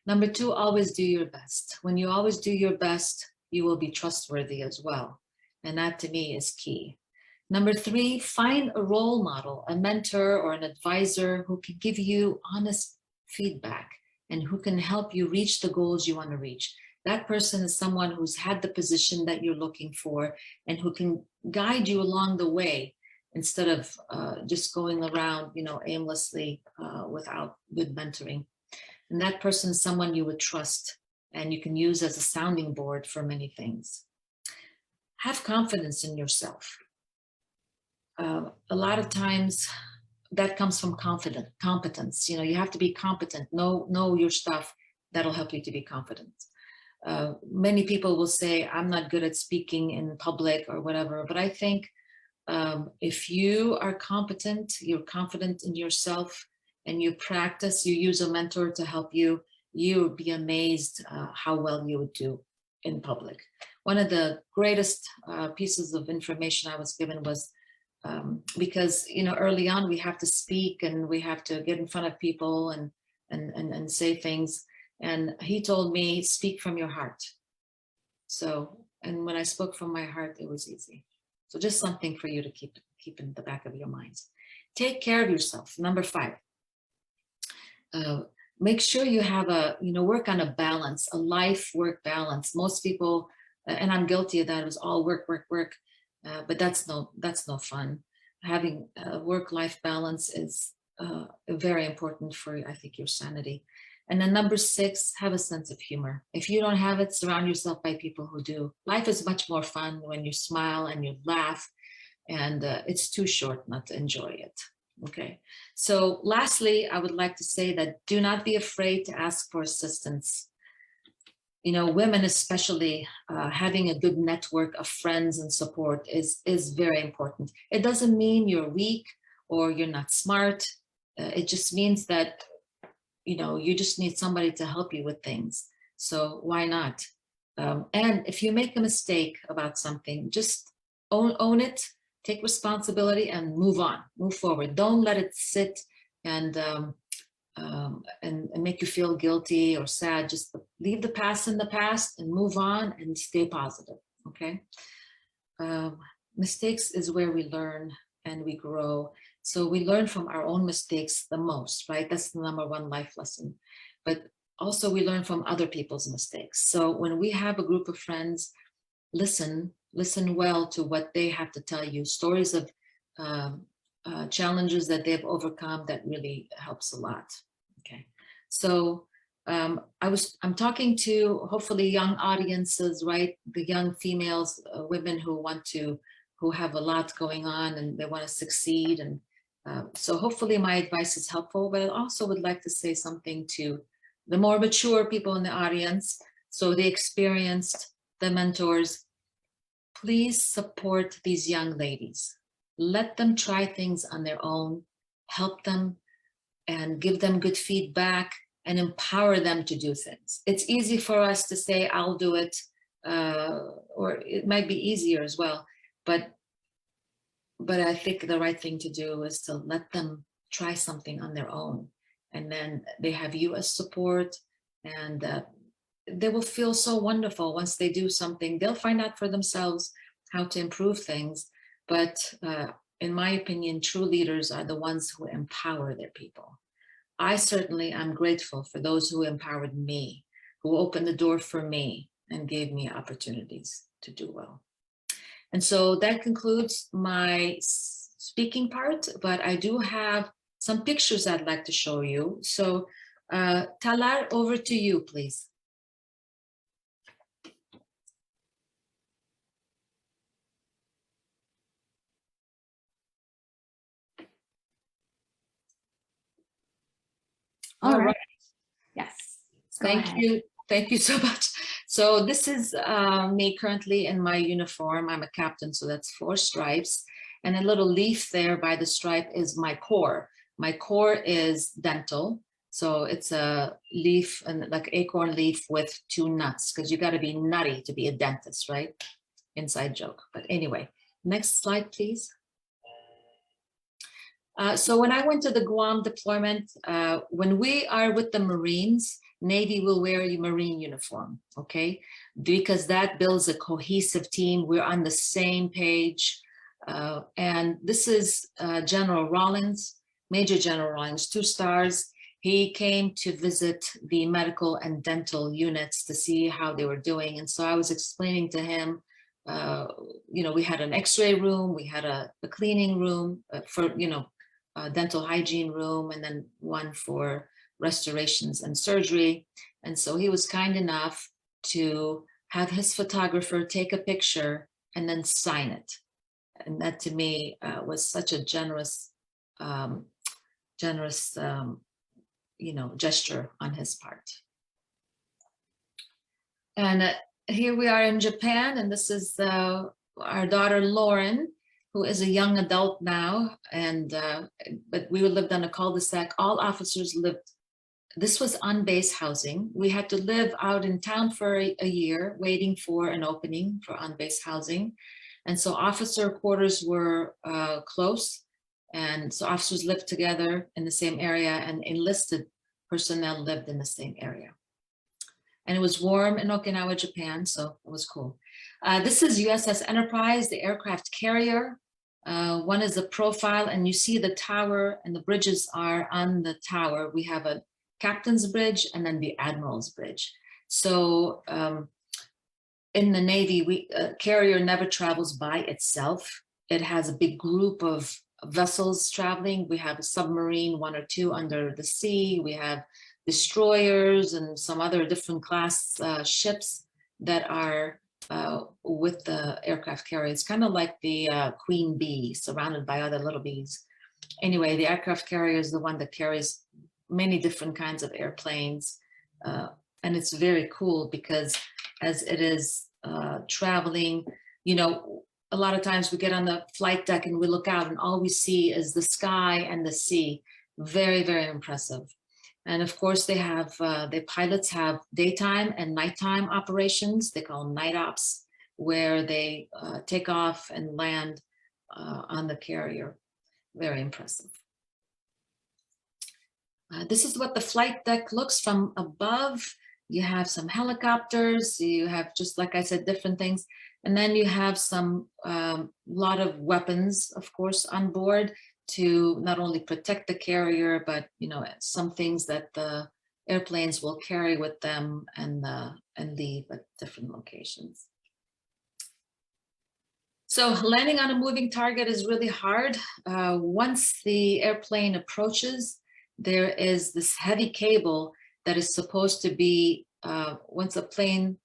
Number two, always do your best. When you always do your best, you will be trustworthy as well. And that to me is key. Number three, find a role model, a mentor or an advisor who can give you honest feedback and who can help you reach the goals you want to reach. That person is someone who's had the position that you're looking for and who can guide you along the way instead of just going around, you know, aimlessly without good mentoring. And that person is someone you would trust and you can use as a sounding board for many things. Have confidence in yourself. A lot of times that comes from competence. You know, you have to be competent, know your stuff. That'll help you to be confident. Many people will say, I'm not good at speaking in public or whatever, but I think if you are competent, you're confident in yourself, and you practice, you use a mentor to help you, you would be amazed how well you would do in public. One of the greatest pieces of information I was given was because, you know, early on we have to speak and we have to get in front of people and say things. And he told me, speak from your heart. So, and when I spoke from my heart, it was easy. So just something for you to keep in the back of your minds. Take care of yourself. Number five. Make sure you have work on a balance, a life-work balance. Most people, and I'm guilty of that, it was all work, but that's no fun. Having a work-life balance is very important for, I think, your sanity. And then number six, have a sense of humor. If you don't have it, surround yourself by people who do. Life is much more fun when you smile and you laugh, and it's too short not to enjoy it. Okay, so lastly, I would like to say that do not be afraid to ask for assistance. You know, women especially, having a good network of friends and support is very important. It doesn't mean you're weak or you're not smart. It just means that, you know, you just need somebody to help you with things. So why not? And if you make a mistake about something, just own it. Take responsibility and move on, move forward. Don't let it sit and make you feel guilty or sad. Just leave the past in the past and move on and stay positive, okay? Mistakes is where we learn and we grow. So we learn from our own mistakes the most, right? That's the number one life lesson. But also we learn from other people's mistakes. So when we have a group of friends, listen well to what they have to tell you, stories of challenges that they've overcome. That really helps a lot. Okay, so I'm talking to hopefully young audiences, right? The young females, women who have a lot going on and they want to succeed. And so hopefully my advice is helpful, but I also would like to say something to the more mature people in the audience. So the experienced, the mentors, please support these young ladies. Let them try things on their own, help them and give them good feedback and empower them to do things. It's easy for us to say, I'll do it, or it might be easier as well. But I think the right thing to do is to let them try something on their own. And then they have you as support, and they will feel so wonderful once they do something. They'll find out for themselves how to improve things. But in my opinion, true leaders are the ones who empower their people. I certainly am grateful for those who empowered me, who opened the door for me and gave me opportunities to do well. And so that concludes my speaking part, but I do have some pictures I'd like to show you. So Talar, over to you, please. All right. Yes. Thank you. Thank you so much. So this is me currently in my uniform. I'm a captain, so that's 4 stripes. And a little leaf there by the stripe is my core. My core is dental. So it's a leaf, and like acorn leaf with 2 nuts, because you got to be nutty to be a dentist, right? Inside joke. But anyway, next slide, please. So when I went to the Guam deployment, when we are with the Marines, Navy will wear a Marine uniform, okay? Because that builds a cohesive team. We're on the same page. And this is General Rawlins, Major General Rawlins, 2 stars. He came to visit the medical and dental units to see how they were doing. And so I was explaining to him, you know, we had an x-ray room, we had a cleaning room for, you know, dental hygiene room, and then one for restorations and surgery. And so he was kind enough to have his photographer take a picture and then sign it. And that to me was such a generous, you know, gesture on his part. And here we are in Japan, and this is our daughter Lauren, who is a young adult now, and but we lived on a cul-de-sac. All officers lived, this was on-base housing. We had to live out in town for a year, waiting for an opening for on-base housing. And so officer quarters were close, and so officers lived together in the same area, and enlisted personnel lived in the same area. And it was warm in Okinawa, Japan, so it was cool. This is USS Enterprise, the aircraft carrier. One is a profile, and you see the tower, and the bridges are on the tower. We have a captain's bridge and then the admiral's bridge. So in the Navy, carrier never travels by itself. It has a big group of vessels traveling. We have a submarine, 1 or 2 under the sea. We have destroyers and some other different class ships that are with the aircraft carrier. It's kind of like the queen bee surrounded by other little bees. Anyway, the aircraft carrier is the one that carries many different kinds of airplanes. And it's very cool because as it is traveling, you know, a lot of times we get on the flight deck and we look out and all we see is the sky and the sea. Very, very impressive. And of course they have, the pilots have daytime and nighttime operations. They call them night ops, where they take off and land on the carrier. Very impressive. This is what the flight deck looks from above. You have some helicopters, you have, just like I said, different things. And then you have some, lot of weapons, of course, on board to not only protect the carrier, but, you know, some things that the airplanes will carry with them and leave at different locations. So landing on a moving target is really hard. Once the airplane approaches, there is this heavy cable that is supposed to be, once a plane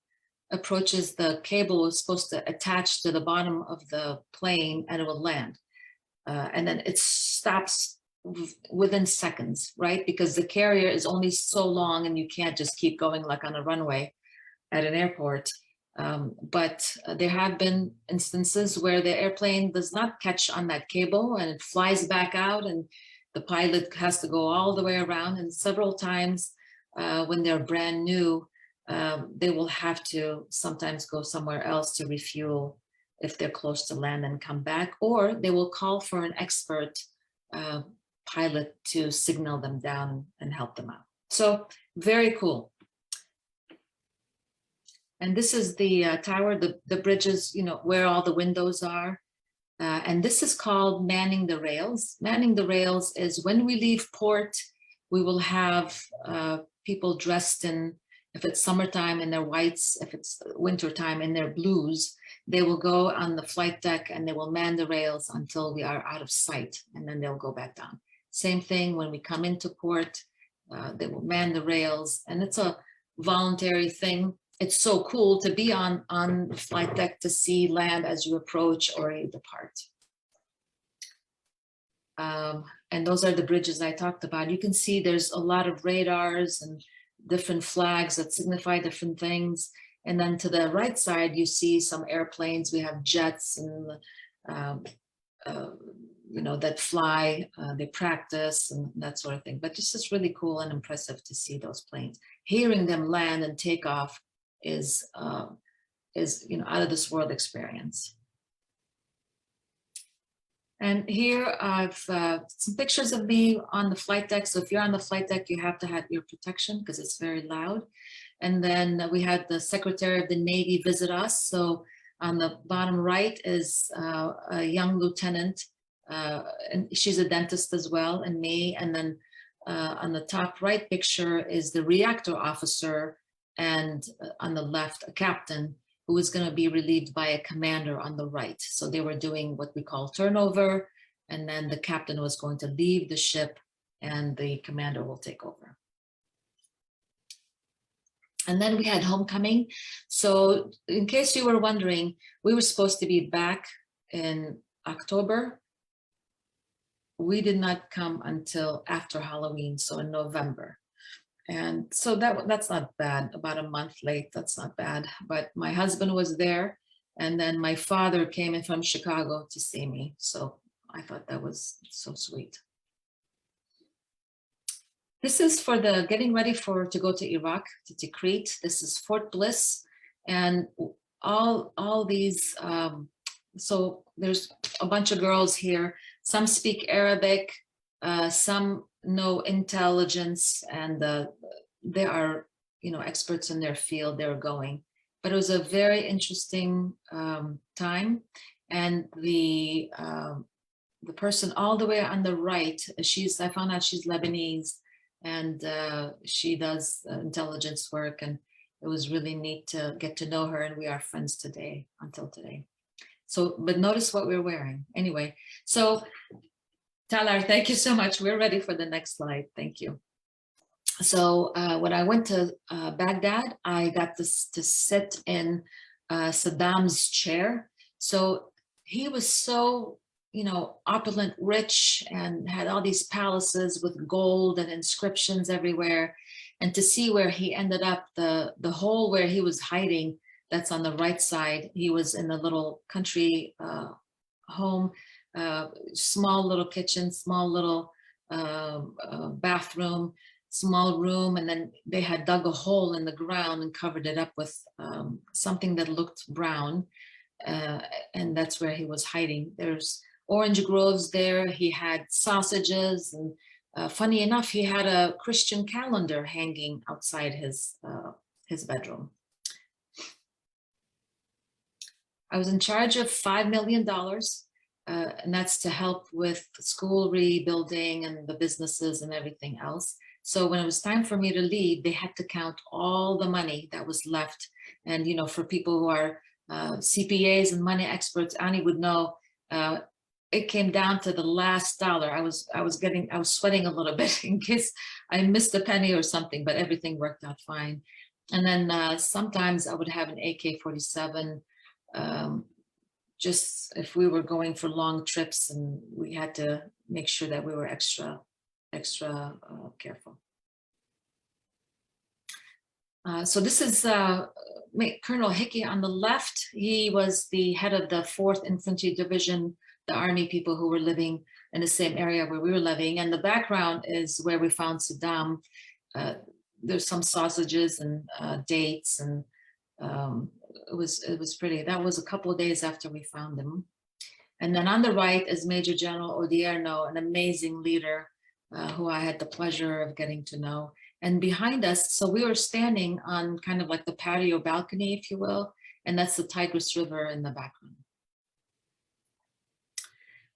approaches, the cable is supposed to attach to the bottom of the plane and it will land. And then it stops within seconds, right? Because the carrier is only so long and you can't just keep going like on a runway at an airport. But there have been instances where the airplane does not catch on that cable and it flies back out, and the pilot has to go all the way around. And several times when they're brand new, they will have to sometimes go somewhere else to refuel if they're close to land and come back, or they will call for an expert pilot to signal them down and help them out. So very cool. And this is the tower, the bridges, where all the windows are. And this is called manning the rails. Manning the rails is when we leave port, we will have people dressed in, if it's summertime, in their whites, if it's wintertime, in their blues. They will go on the flight deck and they will man the rails until we are out of sight, and then they'll go back down. Same thing when we come into port, they will man the rails, and it's a voluntary thing. It's so cool to be on the flight deck to see land as you approach or you depart. And those are the bridges I talked about. You can see there's a lot of radars and different flags that signify different things. And then to the right side, you see some airplanes. We have jets and, that fly, they practice and that sort of thing. But this is really cool and impressive to see those planes. Hearing them land and take off is out of this world experience. And here I've some pictures of me on the flight deck. So if you're on the flight deck, you have to have ear protection because it's very loud. And then we had the Secretary of the Navy visit us. So on the bottom right is a young lieutenant, and she's a dentist as well, and me. And then on the top right picture is the reactor officer, and on the left, a captain who was going to be relieved by a commander on the right. So they were doing what we call turnover, and then the captain was going to leave the ship and the commander will take over. And then we had homecoming. So in case you were wondering, we were supposed to be back in October. We did not come until after Halloween, so in November. And so that's not bad, about a month late, that's not bad. But my husband was there, and then my father came in from Chicago to see me. So I thought that was so sweet. This is for the getting ready to go to Iraq, to Tikrit. This is Fort Bliss, and all these, so there's a bunch of girls here. Some speak Arabic, some know intelligence, and they are, experts in their field. They're going, but it was a very interesting time. And the person all the way on the right, I found out she's Lebanese, and she does intelligence work, and it was really neat to get to know her, and we are friends today, until today. So, but notice what we're wearing. Anyway, so Talar, thank you so much. We're ready for the next slide. Thank you. So when I went to Baghdad, I got to sit in Saddam's chair. So he was so, opulent, rich, and had all these palaces with gold and inscriptions everywhere. And to see where he ended up, the hole where he was hiding, that's on the right side. He was in a little country home, small little kitchen, small little bathroom, small room, and then they had dug a hole in the ground and covered it up with something that looked brown, and that's where he was hiding. There's orange groves there. He had sausages, and funny enough, he had a Christian calendar hanging outside his bedroom. I was in charge of $5 million. And that's to help with school rebuilding and the businesses and everything else. So when it was time for me to leave, they had to count all the money that was left. And, for people who are CPAs and money experts, Annie would know, it came down to the last dollar. I was sweating a little bit in case I missed a penny or something, but everything worked out fine. And then sometimes I would have an AK-47, just if we were going for long trips and we had to make sure that we were extra careful. So this is Colonel Hickey on the left. He was the head of the 4th Infantry Division, the Army people who were living in the same area where we were living. And the background is where we found Saddam. There's some sausages and dates, and it was pretty. That was a couple of days after we found him. And then on the right is Major General Odierno, an amazing leader. who I had the pleasure of getting to know. And behind us, so we were standing on kind of like the patio balcony, if you will, and that's the Tigris River in the background.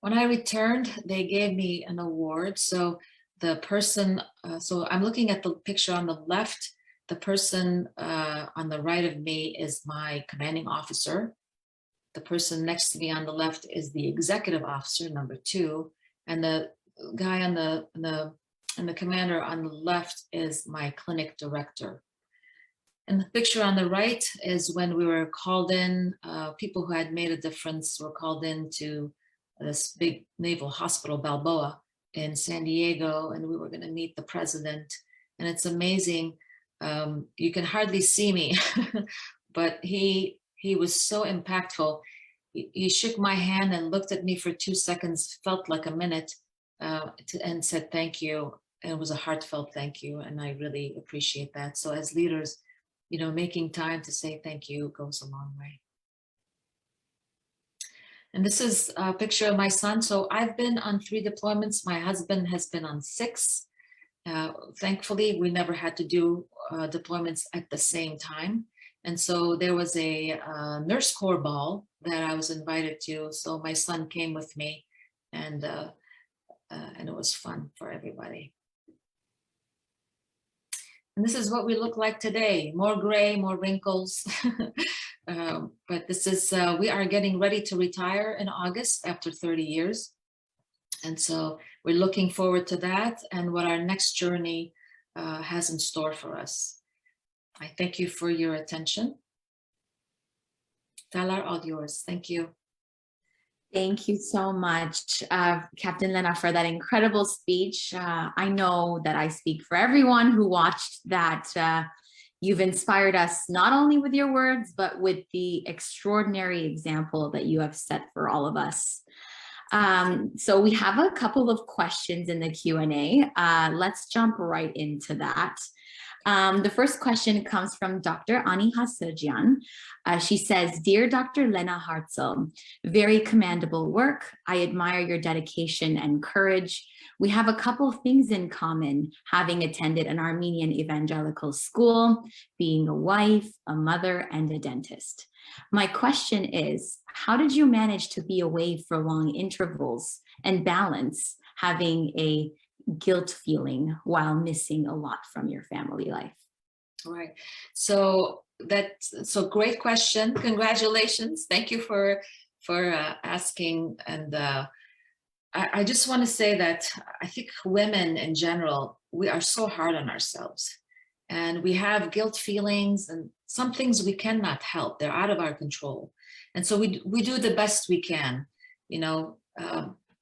When I returned, they gave me an award. So the person, so I'm looking at the picture on the left. The person on the right of me is my commanding officer. The person next to me on the left is the executive officer, number 2. And the guy on the commander on the left is my clinic director. And the picture on the right is when we were called in, people who had made a difference were called in to this big naval hospital, Balboa, in San Diego, and we were going to meet the president. And it's amazing. You can hardly see me, but he was so impactful. He shook my hand and looked at me for 2 seconds, felt like a minute, and said thank you. And it was a heartfelt thank you, and I really appreciate that. So as leaders, you know, making time to say thank you goes a long way. And this is a picture of my son. So I've been on 3 deployments. My husband has been on 6. Thankfully, we never had to do deployments at the same time. And so there was a nurse corps ball that I was invited to. So my son came with me, and it was fun for everybody. And this is what we look like today. More gray, more wrinkles. But this is, we are getting ready to retire in August after 30 years. And so we're looking forward to that and what our next journey has in store for us. I thank you for your attention. Talar, all yours. Thank you. Thank you so much, Captain Lena, for that incredible speech. I know that I speak for everyone who watched that. You've inspired us not only with your words, but with the extraordinary example that you have set for all of us. So we have a couple of questions in the Q&A. Let's jump right into that. The first question comes from Dr. Lena Tashjian. She says, "Dear Dr. Lena Hartzell, very commendable work. I admire your dedication and courage. We have a couple of things in common, having attended an Armenian evangelical school, being a wife, a mother, and a dentist. My question is, how did you manage to be away for long intervals and balance having a guilt feeling while missing a lot from your family life?" All right. So great question. Congratulations. Thank you for asking. And I just want to say that I think women in general, we are so hard on ourselves, and we have guilt feelings, and some things we cannot help. They're out of our control. And so we do the best we can, you know.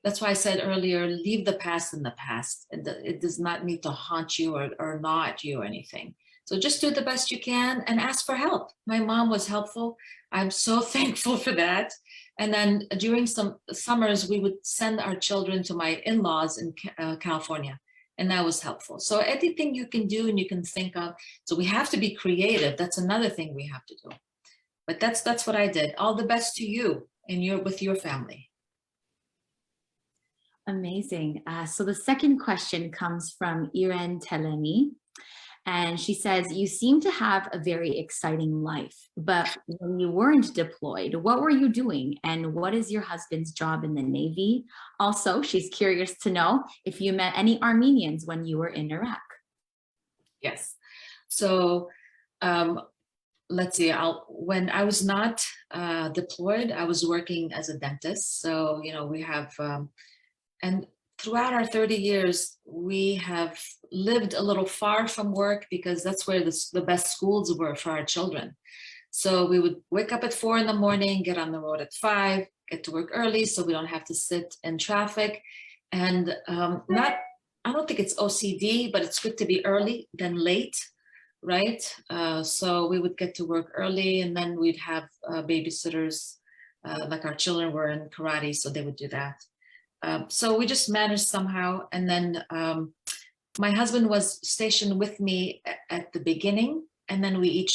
That's why I said earlier, leave the past in the past. It does not need to haunt you or gnaw at you or anything. So just do the best you can and ask for help. My mom was helpful. I'm so thankful for that. And then during some summers, we would send our children to my in-laws in California, and that was helpful. So anything you can do and you can think of. So we have to be creative. That's another thing we have to do. But that's what I did. All the best to you and with your family. Amazing. So the second question comes from Iren Telemi. And she says, "You seem to have a very exciting life, but when you weren't deployed, what were you doing? And what is your husband's job in the Navy? Also, she's curious to know if you met any Armenians when you were in Iraq." Yes. So let's see, when I was not deployed, I was working as a dentist. So, you know, we have, and throughout our 30 years, we have lived a little far from work because that's where the best schools were for our children. So we would wake up at 4 in the morning, get on the road at 5, get to work early so we don't have to sit in traffic. And I don't think it's OCD, but it's good to be early than late, right? So we would get to work early, and then we'd have babysitters, like our children were in karate, so they would do that. So we just managed somehow. And then my husband was stationed with me at the beginning, and then we each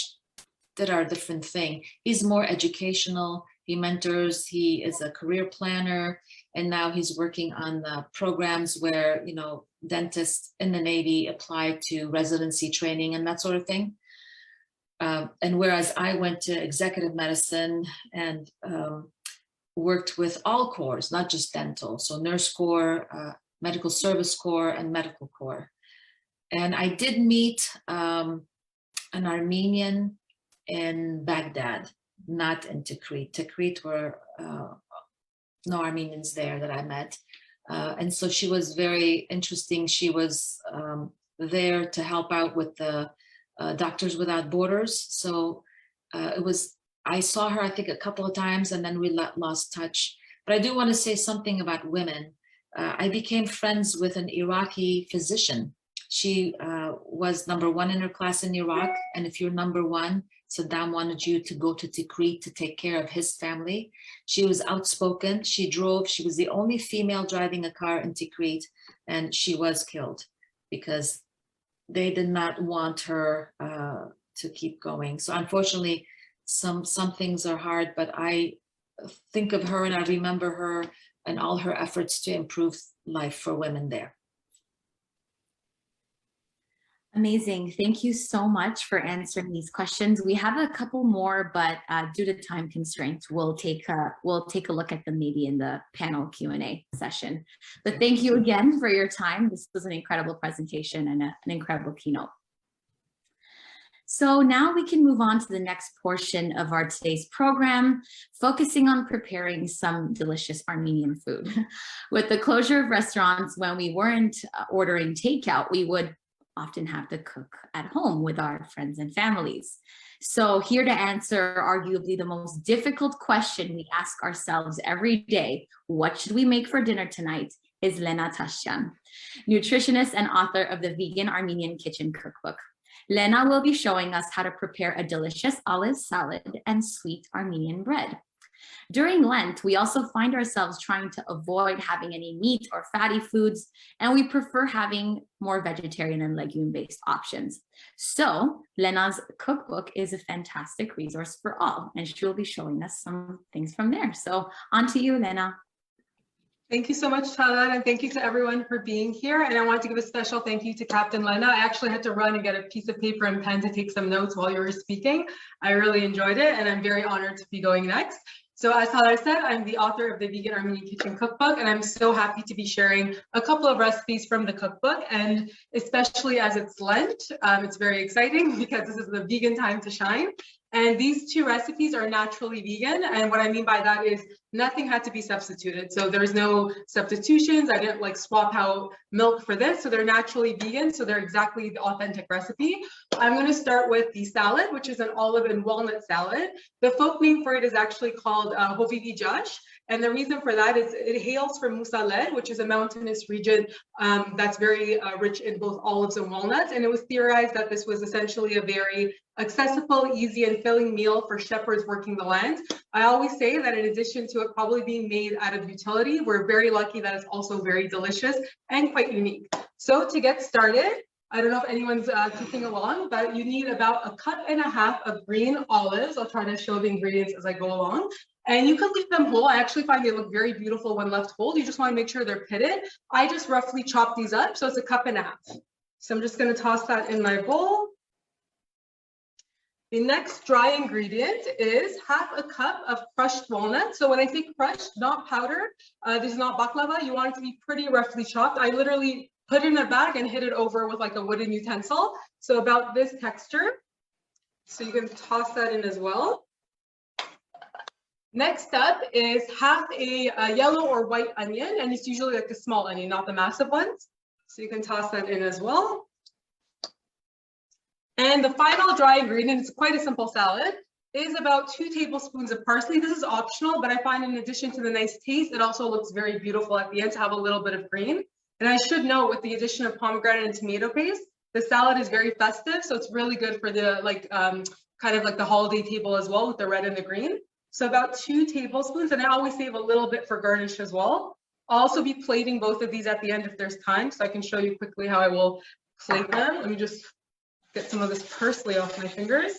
did our different thing. He's more educational. He mentors, he is a career planner, and now he's working on the programs where, you know, dentists in the Navy apply to residency training and that sort of thing. And whereas I went to executive medicine and worked with all corps, not just dental, so nurse corps, medical service corps, and medical corps. And I did meet an Armenian in Baghdad, not in Tikrit. Tikrit were no Armenians there that I met. And so she was very interesting. She was there to help out with the Doctors Without Borders. So I saw her, I think, a couple of times, and then we lost touch. But I do want to say something about women. I became friends with an Iraqi physician. She was #1 in her class in Iraq. And if you're #1, Saddam wanted you to go to Tikrit to take care of his family. She was outspoken. She drove. She was the only female driving a car in Tikrit, and she was killed because they did not want her to keep going. So unfortunately, some things are hard, but I think of her and I remember her and all her efforts to improve life for women there. Amazing. Thank you so much for answering these questions. We have a couple more, but due to time constraints, we'll take a look at them maybe in the panel Q&A session. But thank you again for your time. This was an incredible presentation and an incredible keynote. So now we can move on to the next portion of our today's program, focusing on preparing some delicious Armenian food. With the closure of restaurants, when we weren't ordering takeout, we would often have to cook at home with our friends and families. So here to answer arguably the most difficult question we ask ourselves every day, what should we make for dinner tonight, is Lena Tashjian, nutritionist and author of the Vegan Armenian Kitchen cookbook. Lena will be showing us how to prepare a delicious olive salad and sweet Armenian bread. During Lent, we also find ourselves trying to avoid having any meat or fatty foods, and we prefer having more vegetarian and legume-based options. So Lena's cookbook is a fantastic resource for all, and she will be showing us some things from there. So on to you, Lena. Thank you so much, Talat, and thank you to everyone for being here. And I want to give a special thank you to Captain Lena. I actually had to run and get a piece of paper and pen to take some notes while you were speaking. I really enjoyed it, and I'm very honored to be going next. So as Talat said, I'm the author of the Vegan Armenian Kitchen cookbook, and I'm so happy to be sharing a couple of recipes from the cookbook. And especially as it's Lent, it's very exciting because this is the vegan time to shine. And these two recipes are naturally vegan. And what I mean by that is nothing had to be substituted. So there's no substitutions. I didn't like swap out milk for this. So they're naturally vegan. So they're exactly the authentic recipe. I'm going to start with the salad, which is an olive and walnut salad. The folk name for it is actually called Hovivi Jash. And the reason for that is it hails from Musaled, which is a mountainous region that's very rich in both olives and walnuts. And it was theorized that this was essentially a very accessible, easy, and filling meal for shepherds working the land. I always say that in addition to it probably being made out of utility, we're very lucky that it's also very delicious and quite unique. So to get started, I don't know if anyone's cooking along, but you need about 1.5 cups of green olives. I'll try to show the ingredients as I go along. And you can leave them whole. I actually find they look very beautiful when left whole. You just want to make sure they're pitted. I just roughly chop these up, so it's 1.5 cups. So I'm just going to toss that in my bowl. The next dry ingredient is 1/2 cup of crushed walnuts. So when I say crushed, not powdered, this is not baklava. You want it to be pretty roughly chopped. I literally put it in a bag and hit it over with like a wooden utensil. So about this texture. So you can toss that in as well. Next up is 1/2 a yellow or white onion, and it's usually like a small onion, not the massive ones. So you can toss that in as well. And the final dry ingredient, it's quite a simple salad, is about 2 tablespoons of parsley. This is optional, but I find in addition to the nice taste, it also looks very beautiful at the end to have a little bit of green. And I should note, with the addition of pomegranate and tomato paste, the salad is very festive, so it's really good for the kind of like the holiday table as well, with the red and the green. So about 2 tablespoons, and I always save a little bit for garnish as well. I'll also be plating both of these at the end if there's time, so I can show you quickly how I will plate them. Let me just get some of this parsley off my fingers.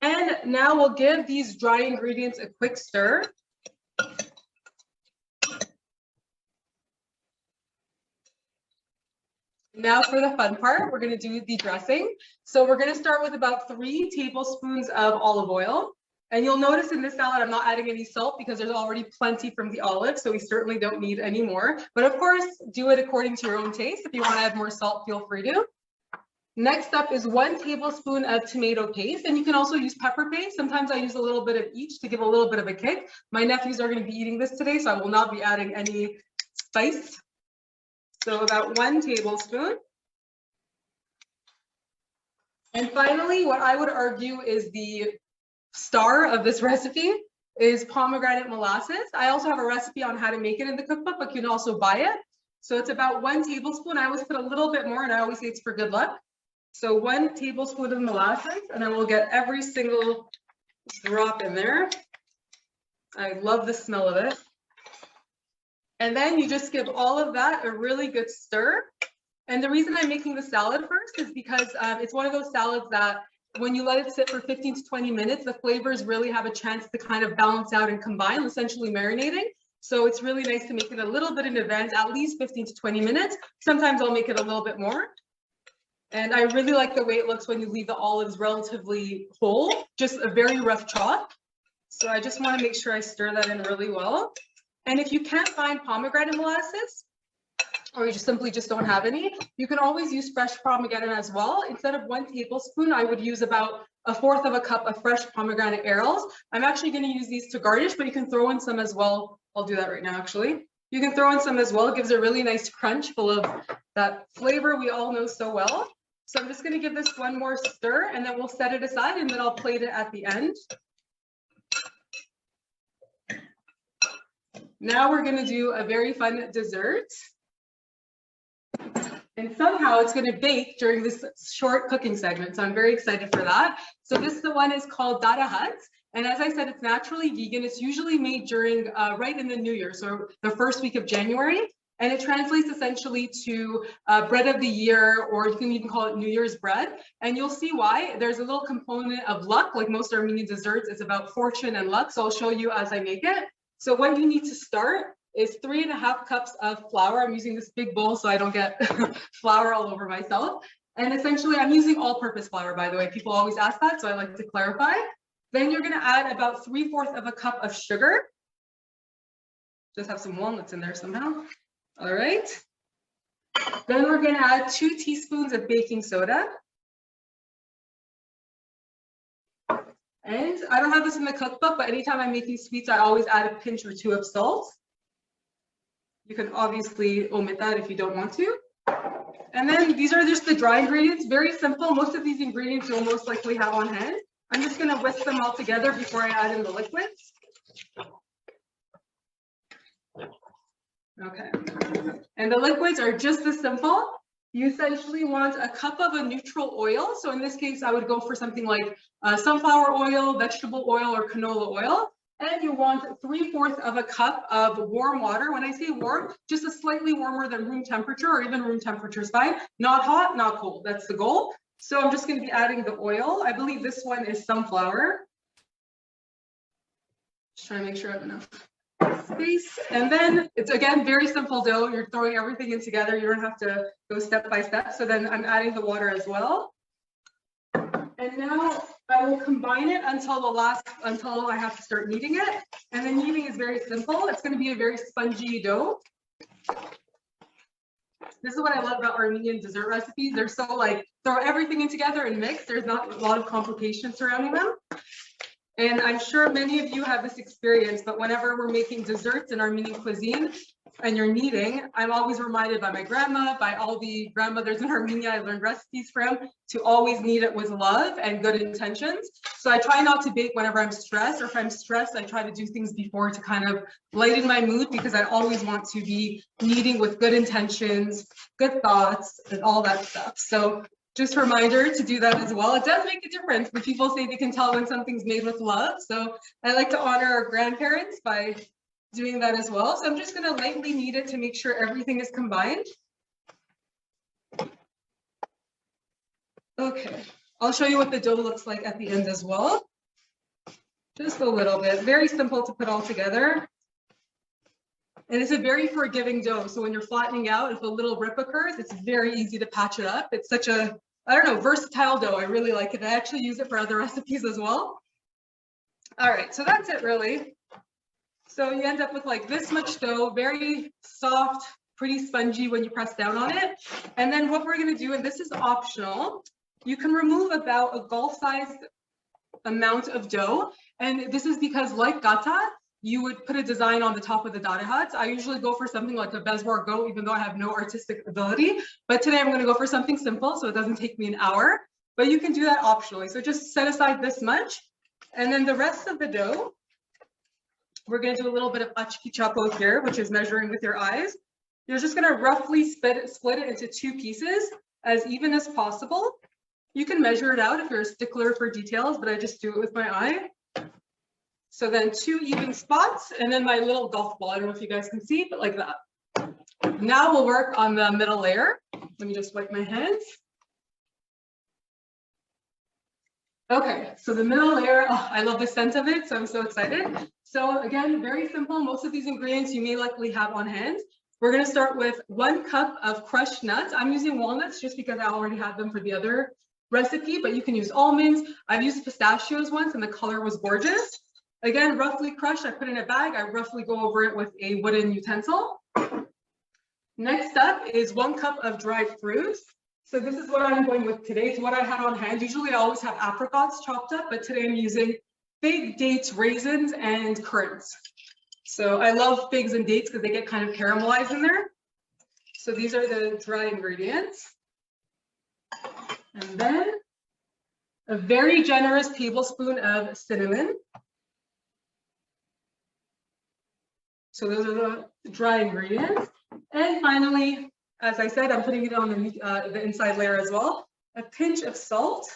And now we'll give these dry ingredients a quick stir. Now for the fun part, we're going to do the dressing. So we're going to start with about 3 tablespoons of olive oil. And you'll notice in this salad, I'm not adding any salt because there's already plenty from the olive. So we certainly don't need any more. But of course, do it according to your own taste. If you want to add more salt, feel free to. Next up is 1 tablespoon of tomato paste. And you can also use pepper paste. Sometimes I use a little bit of each to give a little bit of a kick. My nephews are going to be eating this today, so I will not be adding any spice. So about 1 tablespoon. And finally, what I would argue is the star of this recipe is pomegranate molasses. I also have a recipe on how to make it in the cookbook, but you can also buy it. So it's about 1 tablespoon. I always put a little bit more, and I always say it's for good luck. So 1 tablespoon of molasses, and then we'll get every single drop in there. I love the smell of it. And then you just give all of that a really good stir. And the reason I'm making the salad first is because it's one of those salads that when you let it sit for 15 to 20 minutes, the flavors really have a chance to kind of balance out and combine, essentially marinating. So it's really nice to make it a little bit in advance, at least 15 to 20 minutes. Sometimes I'll make it a little bit more. And I really like the way it looks when you leave the olives relatively whole, just a very rough chop. So I just want to make sure I stir that in really well. And if you can't find pomegranate molasses, or you just simply don't have any, you can always use fresh pomegranate as well. Instead of 1 tablespoon, I would use about 1/4 of a cup of fresh pomegranate arils. I'm actually going to use these to garnish, but you can throw in some as well. I'll do that right now, actually. You can throw in some as well. It gives a really nice crunch full of that flavor we all know so well. So I'm just going to give this 1 more stir, and then we'll set it aside, and then I'll plate it at the end. Now we're going to do a very fun dessert. And somehow it's going to bake during this short cooking segment. So I'm very excited for that. So this one is called darahat. And as I said, it's naturally vegan. It's usually made during right in the new year, so the first week of January. And it translates essentially to bread of the year, or you can even call it New Year's bread. And you'll see why. There's a little component of luck, like most Armenian desserts. It's about fortune and luck. So I'll show you as I make it. So what you need to start is 3.5 cups of flour. I'm using this big bowl so I don't get flour all over myself. And essentially, I'm using all-purpose flour, by the way. People always ask that, so I like to clarify. Then you're going to add about 3/4 of a cup of sugar. Just have some walnuts in there somehow. All right. Then we're going to add 2 teaspoons of baking soda. And I don't have this in the cookbook, but anytime I'm making sweets, I always add a pinch or 2 of salt. You can obviously omit that if you don't want to. And then these are just the dry ingredients, very simple. Most of these ingredients you'll most likely have on hand. I'm just going to whisk them all together before I add in the liquids. Okay. And the liquids are just as simple. You essentially want a cup of a neutral oil. So in this case, I would go for something like sunflower oil, vegetable oil, or canola oil. And you want 3/4 of a cup of warm water. When I say warm, just a slightly warmer than room temperature, or even room temperature is fine. Not hot, not cold. That's the goal. So I'm just going to be adding the oil. I believe this one is sunflower. Just trying to make sure I have enough space. And then it's, again, very simple dough. You're throwing everything in together. You don't have to go step by step. So then I'm adding the water as well. And now I will combine it until I have to start kneading it. And then kneading is very simple. It's going to be a very spongy dough. This is what I love about Armenian dessert recipes. They're so like, throw everything in together and mix. There's not a lot of complications surrounding them. And I'm sure many of you have this experience, but whenever we're making desserts in Armenian cuisine and you're kneading, I'm always reminded by my grandma, by all the grandmothers in Armenia I learned recipes from, to always knead it with love and good intentions. So I try not to bake whenever I'm stressed, or if I'm stressed, I try to do things before to kind of lighten my mood, because I always want to be kneading with good intentions, good thoughts, and all that stuff. So just a reminder to do that as well. It does make a difference, but people say they can tell when something's made with love. So I like to honor our grandparents by doing that as well. So I'm just going to lightly knead it to make sure everything is combined. Okay, I'll show you what the dough looks like at the end as well. Just a little bit, very simple to put all together. And it's a very forgiving dough. So when you're flattening out, if a little rip occurs, it's very easy to patch it up. It's such a, I don't know, versatile dough. I really like it. I actually use it for other recipes as well. All right, so that's it really. So you end up with like this much dough, very soft, pretty spongy when you press down on it. And then what we're gonna do, and this is optional, you can remove about a golf-sized amount of dough. And this is because like gata, you would put a design on the top of the darehat. I usually go for something like a bezwar goat, even though I have no artistic ability. But today I'm gonna go for something simple, so it doesn't take me an hour. But you can do that optionally. So just set aside this much. And then the rest of the dough, we're going to do a little bit of achki chapo here, which is measuring with your eyes. You're just going to roughly split it into 2 pieces as even as possible. You can measure it out if you're a stickler for details, but I just do it with my eye. So then 2 even spots, and then my little golf ball. I don't know if you guys can see, but like that. Now we'll work on the middle layer. Let me just wipe my hands. Okay, so the middle layer, oh, I love the scent of it, so I'm so excited. So again, very simple. Most of these ingredients you may likely have on hand. We're gonna start with 1 cup of crushed nuts. I'm using walnuts just because I already had them for the other recipe, but you can use almonds. I've used pistachios once and the color was gorgeous. Again, roughly crushed, I put in a bag. I roughly go over it with a wooden utensil. Next up is 1 cup of dried fruits. So this is what I'm going with today. It's what I had on hand. Usually I always have apricots chopped up, but today I'm using fig, dates, raisins, and currants. So I love figs and dates because they get kind of caramelized in there. So these are the dry ingredients. And then a very generous tablespoon of cinnamon. So those are the dry ingredients. And finally, as I said, I'm putting it on the inside layer as well. A pinch of salt.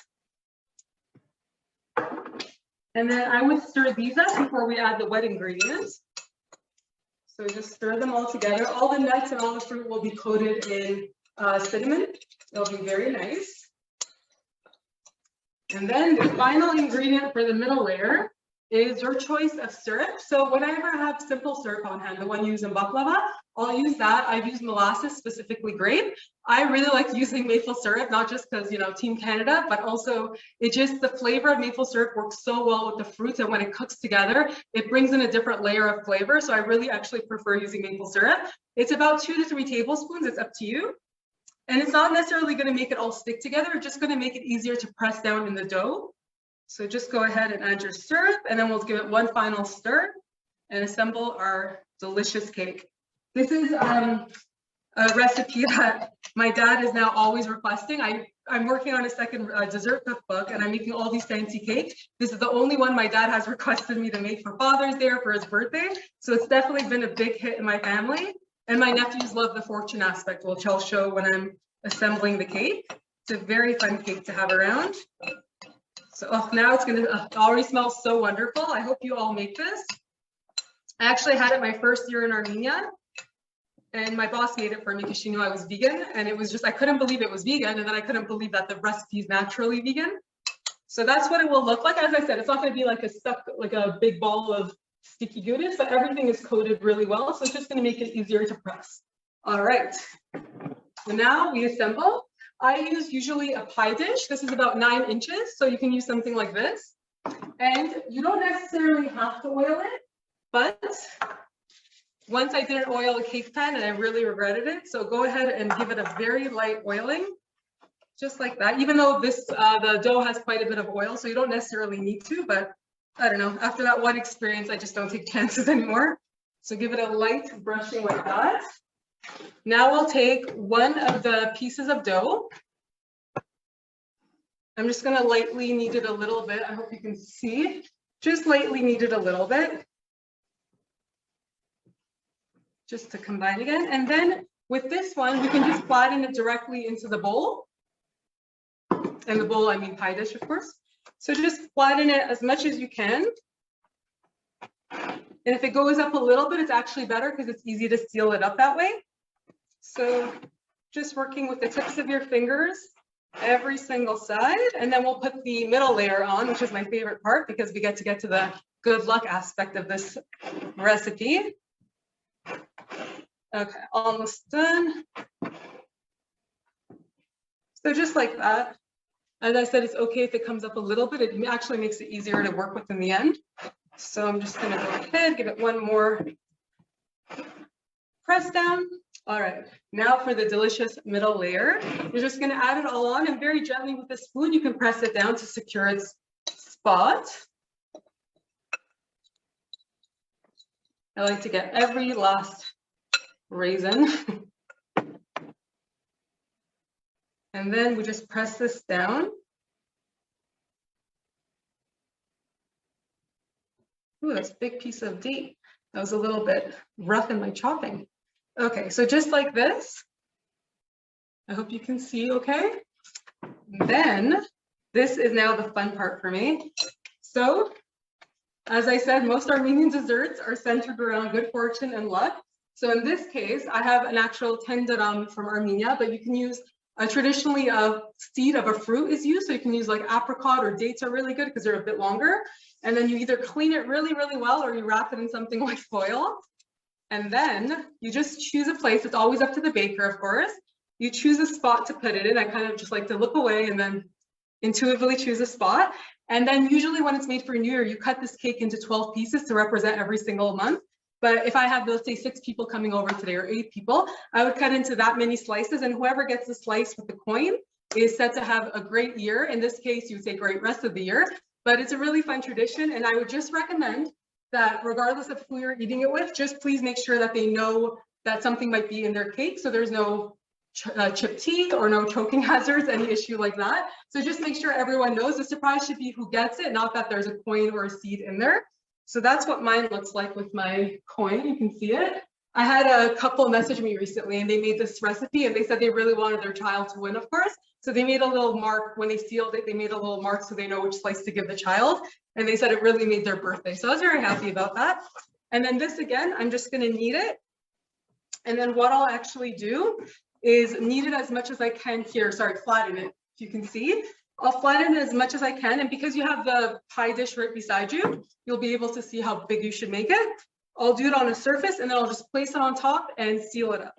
And then I would stir these up before we add the wet ingredients. So just stir them all together. All the nuts and all the fruit will be coated in cinnamon. It'll be very nice. And then the final ingredient for the middle layer is your choice of syrup. So whenever I have simple syrup on hand, the one used in baklava, I'll use that. I've used molasses, specifically grape. I really like using maple syrup, not just because, you know, Team Canada, but also it just, the flavor of maple syrup works so well with the fruits, and when it cooks together, it brings in a different layer of flavor. So I really actually prefer using maple syrup. It's about 2 to 3 tablespoons. It's up to you. And it's not necessarily going to make it all stick together. It's just going to make it easier to press down in the dough. So just go ahead and add your syrup, and then we'll give it one final stir and assemble our delicious cake. This is a recipe that my dad is now always requesting. I'm working on a second dessert cookbook, and I'm making all these fancy cakes. This is the only one my dad has requested me to make for Father's Day or for his birthday. So it's definitely been a big hit in my family. And my nephews love the fortune aspect, which I'll show when I'm assembling the cake. It's a very fun cake to have around. So now it's gonna, it already smells so wonderful. I hope you all make this. I actually had it my first year in Armenia, and my boss made it for me because she knew I was vegan, and it was just, I couldn't believe it was vegan, and then I couldn't believe that the recipe is naturally vegan. So that's what it will look like. As I said, it's not gonna be like a big ball of sticky goodness, but everything is coated really well, so it's just gonna make it easier to press. All right, so now we assemble. I use usually a pie dish. This is about 9 inches, so you can use something like this. And you don't necessarily have to oil it, but once I didn't oil a cake pan and I really regretted it. So go ahead and give it a very light oiling, just like that. Even though this the dough has quite a bit of oil, so you don't necessarily need to, but I don't know. After that one experience, I just don't take chances anymore. So give it a light brushing like that. Now we'll take one of the pieces of dough. I'm just going to lightly knead it a little bit. I hope you can see. Just lightly knead it a little bit. Just to combine again. And then with this one, we can just flatten it directly into the bowl. And the bowl, I mean pie dish, of course. So just flatten it as much as you can. And if it goes up a little bit, it's actually better because it's easy to seal it up that way. So just working with the tips of your fingers, every single side, and then we'll put the middle layer on, which is my favorite part because we get to the good luck aspect of this recipe. Okay, almost done. So just like that. As I said, it's okay if it comes up a little bit. It actually makes it easier to work with in the end. So I'm just gonna go ahead, give it one more press down. All right, now for the delicious middle layer. You're just gonna add it all on, and very gently with the spoon, you can press it down to secure its spot. I like to get every last raisin. And then we just press this down. Ooh, that's a big piece of date. That was a little bit rough in my chopping. Okay, so just like this. I hope you can see okay. Then this is now the fun part for me. So as I said, most Armenian desserts are centered around good fortune and luck. So in this case, I have an actual 10 dirham from Armenia, but you can use traditionally a seed of a fruit is used. So you can use like apricot or dates are really good because they're a bit longer. And then you either clean it really, really well, or you wrap it in something like foil. And then you just choose a place. It's always up to the baker, of course. You choose a spot to put it in. I kind of just like to look away and then intuitively choose a spot. And then usually when it's made for New Year, you cut this cake into 12 pieces to represent every single month. But if I have, let's say, 6 people coming over today or 8 people, I would cut into that many slices, and whoever gets the slice with the coin is set to have a great year. In this case, you would say great rest of the year, but it's a really fun tradition. And I would just recommend that regardless of who you're eating it with, just please make sure that they know that something might be in their cake. So there's no chipped teeth or no choking hazards, any issue like that. So just make sure everyone knows. The surprise should be who gets it, not that there's a coin or a seed in there. So that's what mine looks like with my coin. You can see it. I had a couple message me recently and they made this recipe and they said they really wanted their child to win, of course. So they made a little mark when they sealed it. They made a little mark so they know which slice to give the child. And they said it really made their birthday. So I was very happy about that. And then this again, I'm just going to knead it. And then what I'll actually do is knead it as much as I can here. Sorry, flatten it, if you can see. I'll flatten it as much as I can. And because you have the pie dish right beside you, you'll be able to see how big you should make it. I'll do it on a surface and then I'll just place it on top and seal it up.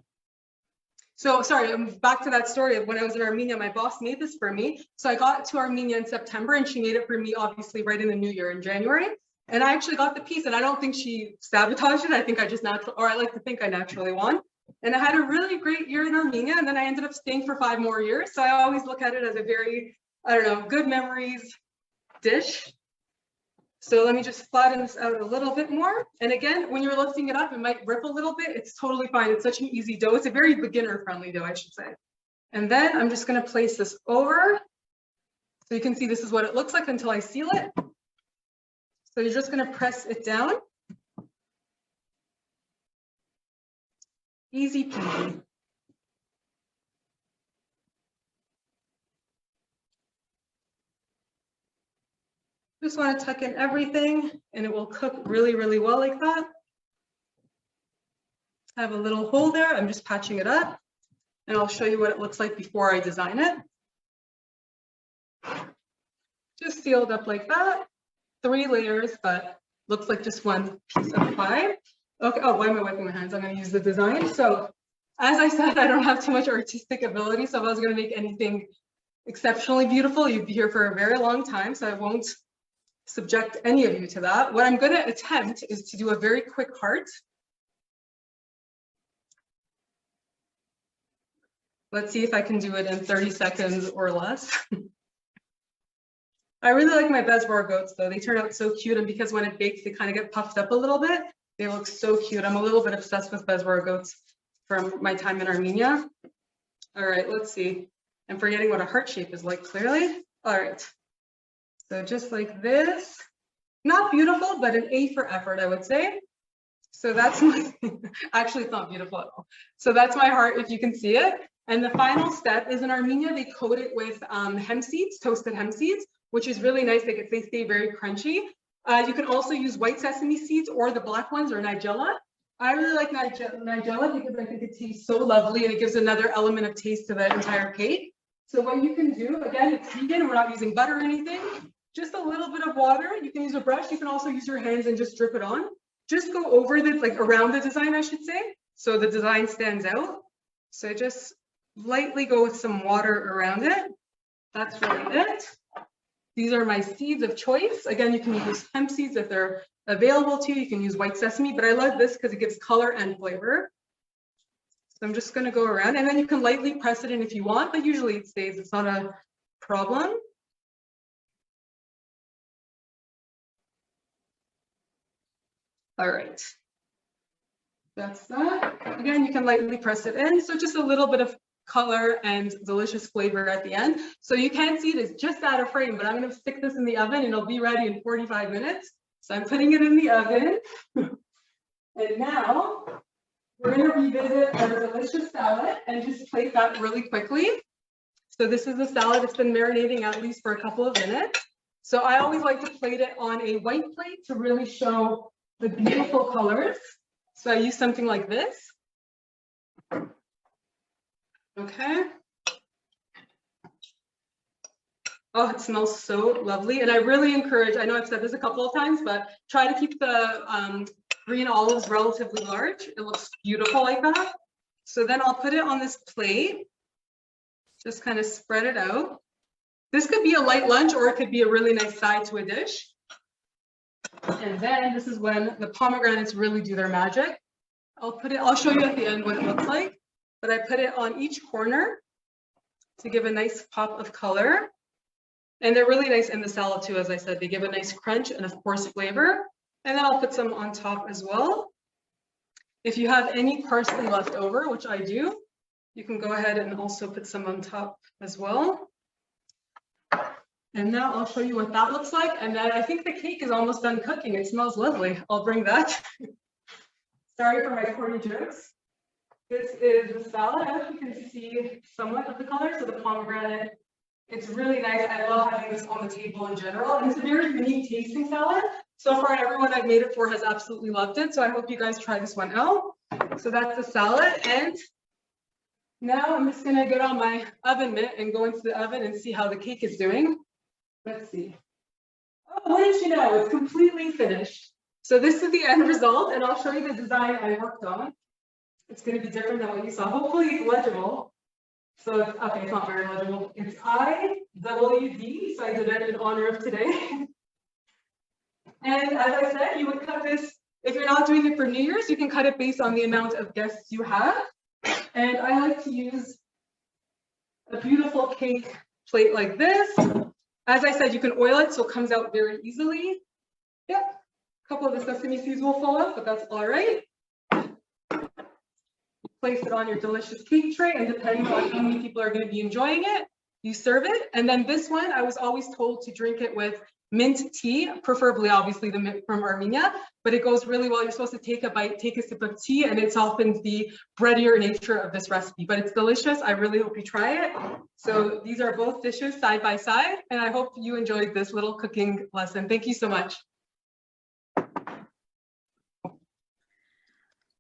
So sorry, I'm back to that story of when I was in Armenia, my boss made this for me. So I got to Armenia in September and she made it for me, obviously right in the new year in January. And I actually got the piece and I don't think she sabotaged it. I think I just naturally, or I like to think I naturally won. And I had a really great year in Armenia and then I ended up staying for 5 more years. So I always look at it as a very, I don't know, good memories dish. So let me just flatten this out a little bit more. And again, when you're lifting it up, it might rip a little bit. It's totally fine. It's such an easy dough. It's a very beginner-friendly dough, I should say. And then I'm just going to place this over. So you can see this is what it looks like until I seal it. So you're just going to press it down. Easy peasy. Just want to tuck in everything and it will cook really, really well like that. I have a little hole there. I'm just patching it up and I'll show you what it looks like before I design it. Just sealed up like that. 3 layers, but looks like just one piece of pie. Okay, oh, why am I wiping my hands? I'm going to use the design. So as I said, I don't have too much artistic ability. So if I was going to make anything exceptionally beautiful, you'd be here for a very long time. So I won't subject any of you to that. What I'm going to attempt is to do a very quick heart. Let's see if I can do it in 30 seconds or less. I really like my Bezwar goats though. They turn out so cute, and because when it bakes, they kind of get puffed up a little bit. They look so cute. I'm a little bit obsessed with Bezwar goats from my time in Armenia. All right, let's see. I'm forgetting what a heart shape is like, clearly. All right. So just like this, not beautiful, but an A for effort, I would say. So that's my, actually it's not beautiful at all. So that's my heart, if you can see it. And the final step is in Armenia, they coat it with hemp seeds, toasted hemp seeds, which is really nice. They stay very crunchy. You can also use white sesame seeds or the black ones or nigella. I really like nigella because I think it tastes so lovely and it gives another element of taste to the entire cake. So what you can do, again, it's vegan, we're not using butter or anything. Just a little bit of water. You can use a brush. You can also use your hands and just drip it on. Just go over the, like around the design, I should say. so the design stands out. So I just lightly go with some water around it. That's really it. These are my seeds of choice. Again, you can use hemp seeds if they're available to you. You can use white sesame, but I love this because it gives color and flavor. So I'm just going to go around, and then you can lightly press it in if you want, but usually it stays. It's not a problem. All right. That's that. Again, you can lightly press it in. So just a little bit of color and delicious flavor at the end. So you can't see it, it's just out of frame, but I'm going to stick this in the oven and it'll be ready in 45 minutes. So I'm putting it in the oven. And now we're going to revisit our delicious salad and just plate that really quickly. So this is the salad that's been marinating at least for a couple of minutes. So I always like to plate it on a white plate to really show the beautiful colors. So I use something like this. Okay. Oh, it smells so lovely. And I really encourage, I know I've said this a couple of times, but try to keep the green olives relatively large. It looks beautiful like that. So then I'll put it on this plate. Just kind of spread it out. This could be a light lunch or it could be a really nice side to a dish. And then this is when the pomegranates really do their magic. I'll show you at the end what it looks like, but I put it on each corner to give a nice pop of color. And they're really nice in the salad too, as I said, they give a nice crunch and of course flavor. And then I'll put some on top as well. If you have any parsley left over, which I do, you can go ahead and also put some on top as well. And now I'll show you what that looks like. And then I think the cake is almost done cooking. It smells lovely. I'll bring that. Sorry for my corny jokes. This is the salad. I hope you can see somewhat of the color. So the pomegranate, it's really nice. I love having this on the table in general. And it's a very unique tasting salad. So far, everyone I've made it for has absolutely loved it. So I hope you guys try this one out. So that's the salad. And now I'm just gonna get on my oven mitt and go into the oven and see how the cake is doing. Let's see. Oh, wouldn't you know, it's completely finished. So this is the end result, and I'll show you the design I worked on. It's going to be different than what you saw. Hopefully it's legible. So, okay, it's not very legible. It's IWD, so I did it in honor of today. And as I said, you would cut this, if you're not doing it for New Year's, you can cut it based on the amount of guests you have. And I like to use a beautiful cake plate like this. As I said, you can oil it so it comes out very easily. Yep. A couple of the sesame seeds will fall off, but that's all right. Place it on your delicious cake tray, and depending on how many people are going to be enjoying it, you serve it. And then this one, I was always told to drink it with mint tea, preferably obviously the mint from Armenia, but it goes really well. You're supposed to take a bite, take a sip of tea, and it softens the breadier nature of this recipe, but it's delicious. I really hope you try it. So these are both dishes side by side, and I hope you enjoyed this little cooking lesson. Thank you so much.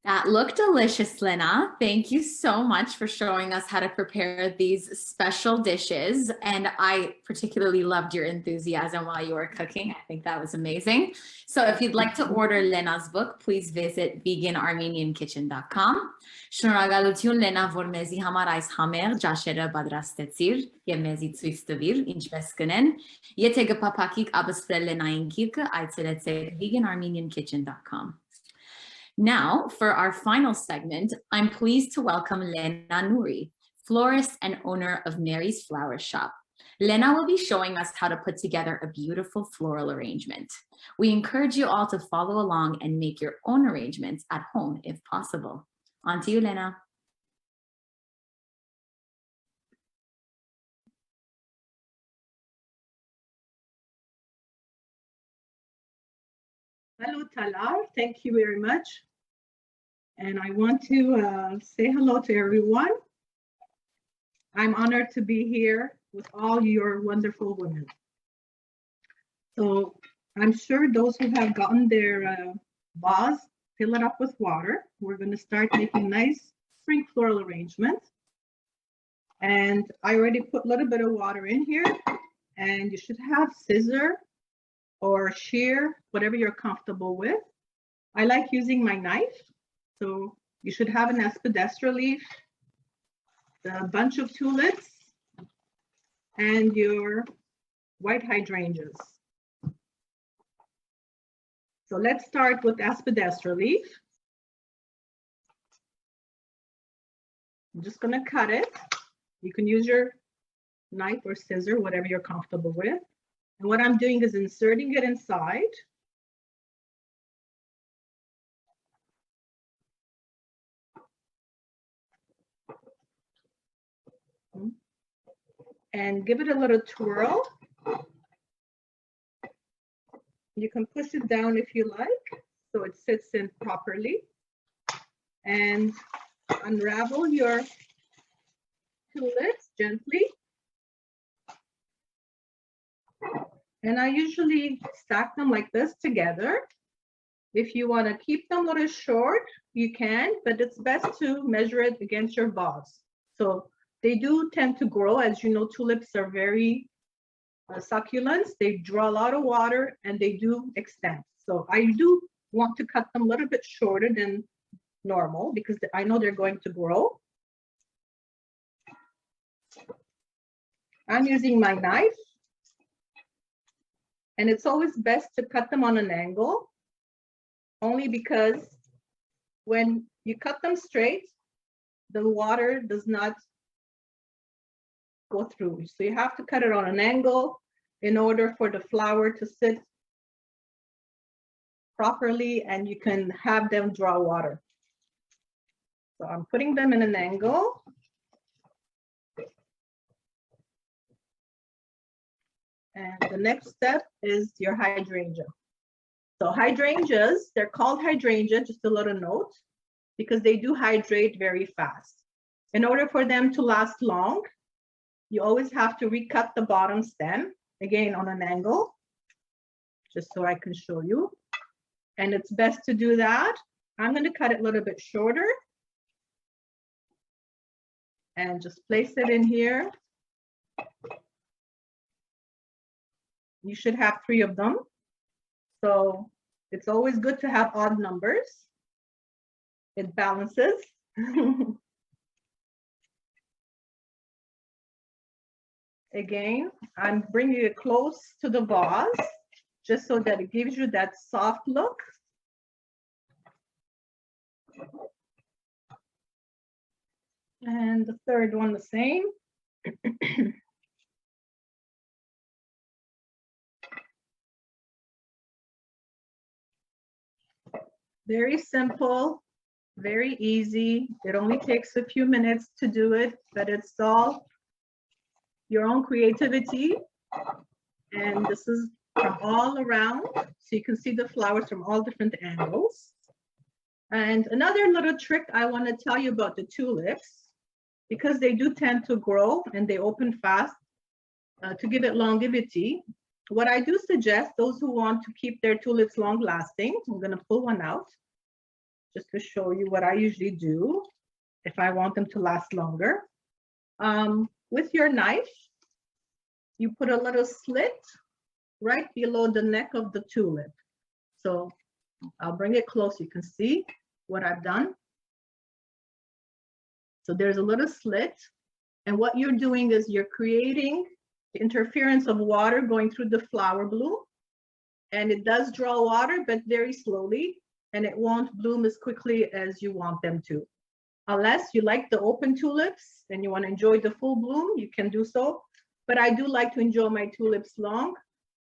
That looked delicious, Lena. Thank you so much for showing us how to prepare these special dishes. And I particularly loved your enthusiasm while you were cooking. I think that was amazing. So if you'd like to order Lena's book, please visit veganarmeniankitchen.com. Շնորհակալություն Լենա, որ մեզի համար այս համեղ ջաշերը պատրաստեցիր եւ մեզի ցույց տվիր ինչպես կնեն։ Եթե կփափակիկ ապսպրել Լենային գիրքը, այցելեցեք veganarmeniankitchen.com. Now, for our final segment, I'm pleased to welcome Lena Nouri, florist and owner of Mary's Flower Shop. Lena will be showing us how to put together a beautiful floral arrangement. We encourage you all to follow along and make your own arrangements at home if possible. On to you, Lena. Hello, Talar. Thank you very much. And I want to say hello to everyone. I'm honored to be here with all your wonderful women. So I'm sure those who have gotten their vase, fill it up with water. We're going to start making nice spring floral arrangements. And I already put a little bit of water in here, and you should have scissor or shear, whatever you're comfortable with. I like using my knife. So You should have an aspidistra leaf, a bunch of tulips, and your white hydrangeas. So let's start with aspidistra leaf. I'm just going to cut it. You can use your knife or scissor, whatever you're comfortable with. And what I'm doing is inserting it inside. And give it a little twirl. You can push it down if you like, so it sits in properly. And unravel your tulips gently. And I usually stack them like this together. If you want to keep them a little short, you can, but it's best to measure it against your vase. So they do tend to grow. As you know, tulips are very succulents. They draw a lot of water and they do extend. So I do want to cut them a little bit shorter than normal because I know they're going to grow. I'm using my knife. And it's always best to cut them on an angle, only because when you cut them straight, the water does not go through. So you have to cut it on an angle in order for the flower to sit properly and you can have them draw water. So I'm putting them in an angle. And the next step is your hydrangea. So hydrangeas, they're called hydrangea, just a little note, because they do hydrate very fast. In order for them to last long, you always have to recut the bottom stem, again on an angle, just so I can show you. And it's best to do that. I'm going to cut it a little bit shorter and just place it in here. You should have 3 of them. So it's always good to have odd numbers. It balances. Again, I'm bringing it close to the vase just so that it gives you that soft look. And the third one the same. Very simple, very easy. It only takes a few minutes to do it, but it's all your own creativity. And this is from all around, so you can see the flowers from all different angles. And another little trick I want to tell you about the tulips, because they do tend to grow and they open fast, to give it longevity. What I do suggest, those who want to keep their tulips long lasting, I'm going to pull one out just to show you what I usually do if I want them to last longer. With your knife, you put a little slit right below the neck of the tulip. So I'll bring it close. You can see what I've done. So there's a little slit. And what you're doing is you're creating the interference of water going through the flower bloom. And it does draw water, but very slowly. And it won't bloom as quickly as you want them to. Unless you like the open tulips and you want to enjoy the full bloom, you can do so. But I do like to enjoy my tulips long.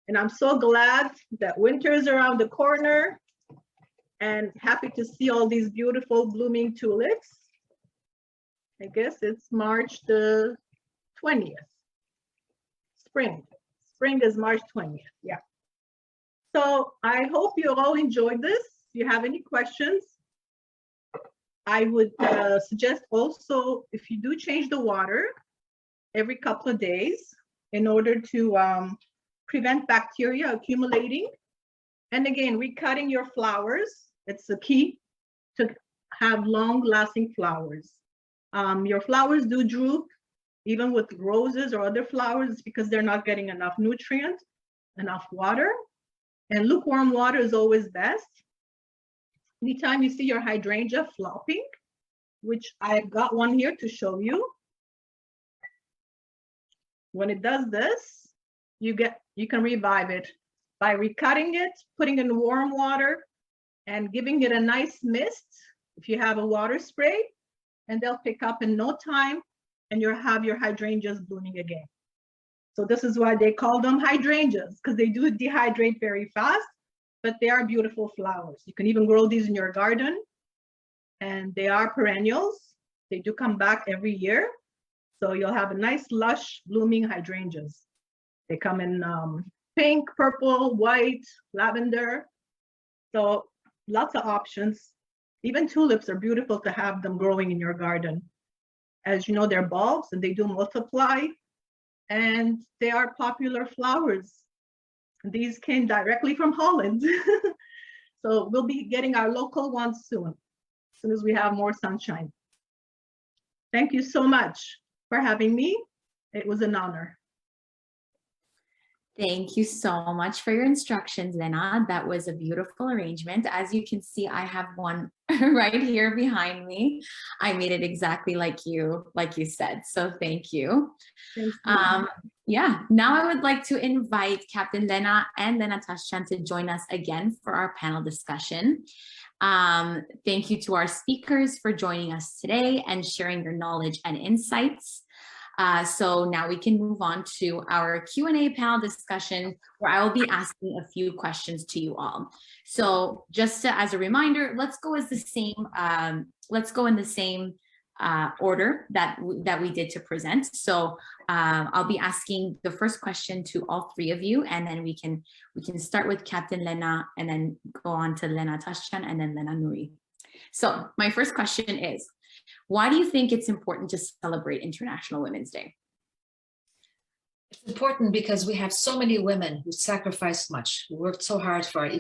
And I'm so glad that winter is around the corner and happy to see all these beautiful blooming tulips. I guess it's March the 20th. Spring. Spring is March 20th, yeah. So I hope you all enjoyed this. If you have any questions, I would suggest also, if you do change the water every couple of days in order to prevent bacteria accumulating. And again, recutting your flowers, it's the key to have long-lasting flowers. Your flowers do droop, even with roses or other flowers, because they're not getting enough nutrient, enough water. And lukewarm water is always best. Anytime you see your hydrangea flopping, which I got one here to show you. When it does this, you can revive it by recutting it, putting it in warm water, and giving it a nice mist if you have a water spray, and they'll pick up in no time, and you'll have your hydrangeas blooming again. So this is why they call them hydrangeas, because they do dehydrate very fast, but they are beautiful flowers. You can even grow these in your garden, and they are perennials. They do come back every year. So you'll have a nice, lush, blooming hydrangeas. They come in pink, purple, white, lavender. So lots of options. Even tulips are beautiful to have them growing in your garden. As you know, they're bulbs and they do multiply, and they are popular flowers. These came directly from Holland. So we'll be getting our local ones soon, as soon as we have more sunshine. Thank you so much for having me. It was an honor. Thank you so much for your instructions, Lena. That was a beautiful arrangement. As you can see, I have one right here behind me. I made it exactly like you said. So thank you. Thank you. Yeah, now I would like to invite Captain Lena and Lena Tashjian to join us again for our panel discussion. Thank you to our speakers for joining us today and sharing your knowledge and insights. So now we can move on to our Q&A panel discussion, where I will be asking a few questions to you all. So just as a reminder, let's go in the same order that we did to present. So I'll be asking the first question to all three of you, and then we can start with Captain Lena, and then go on to Lena Tashjian, and then Lena Nouri. So my first question is, why do you think it's important to celebrate International Women's Day? It's important because we have so many women who sacrificed much, who worked so hard for our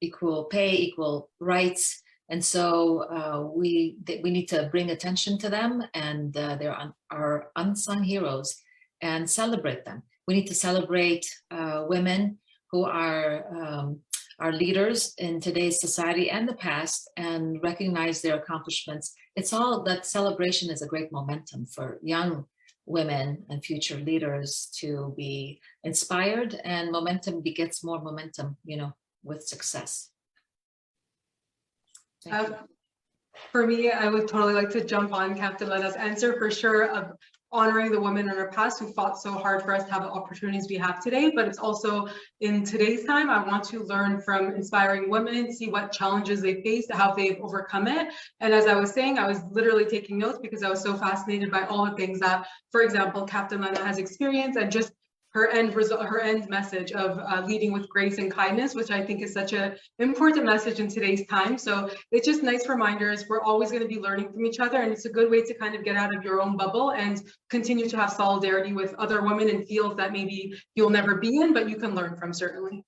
equal pay, equal rights. And so we need to bring attention to them, and they're our unsung heroes, and celebrate them. We need to celebrate women who are leaders in today's society and the past, and recognize their accomplishments. It's all that celebration is a great momentum for young women and future leaders to be inspired, and momentum begets more momentum, with success. For me, I would totally like to jump on Captain Lena's answer for sure, of honoring the women in our past who fought so hard for us to have the opportunities we have today. But it's also, in today's time, I want to learn from inspiring women, see what challenges they faced, how they've overcome it. And as I was saying, I was literally taking notes because I was so fascinated by all the things that, for example, Captain Lena has experienced, and just her end message of leading with grace and kindness, which I think is such an important message in today's time. So it's just nice reminders. We're always going to be learning from each other, and it's a good way to kind of get out of your own bubble and continue to have solidarity with other women in fields that maybe you'll never be in, but you can learn from, certainly.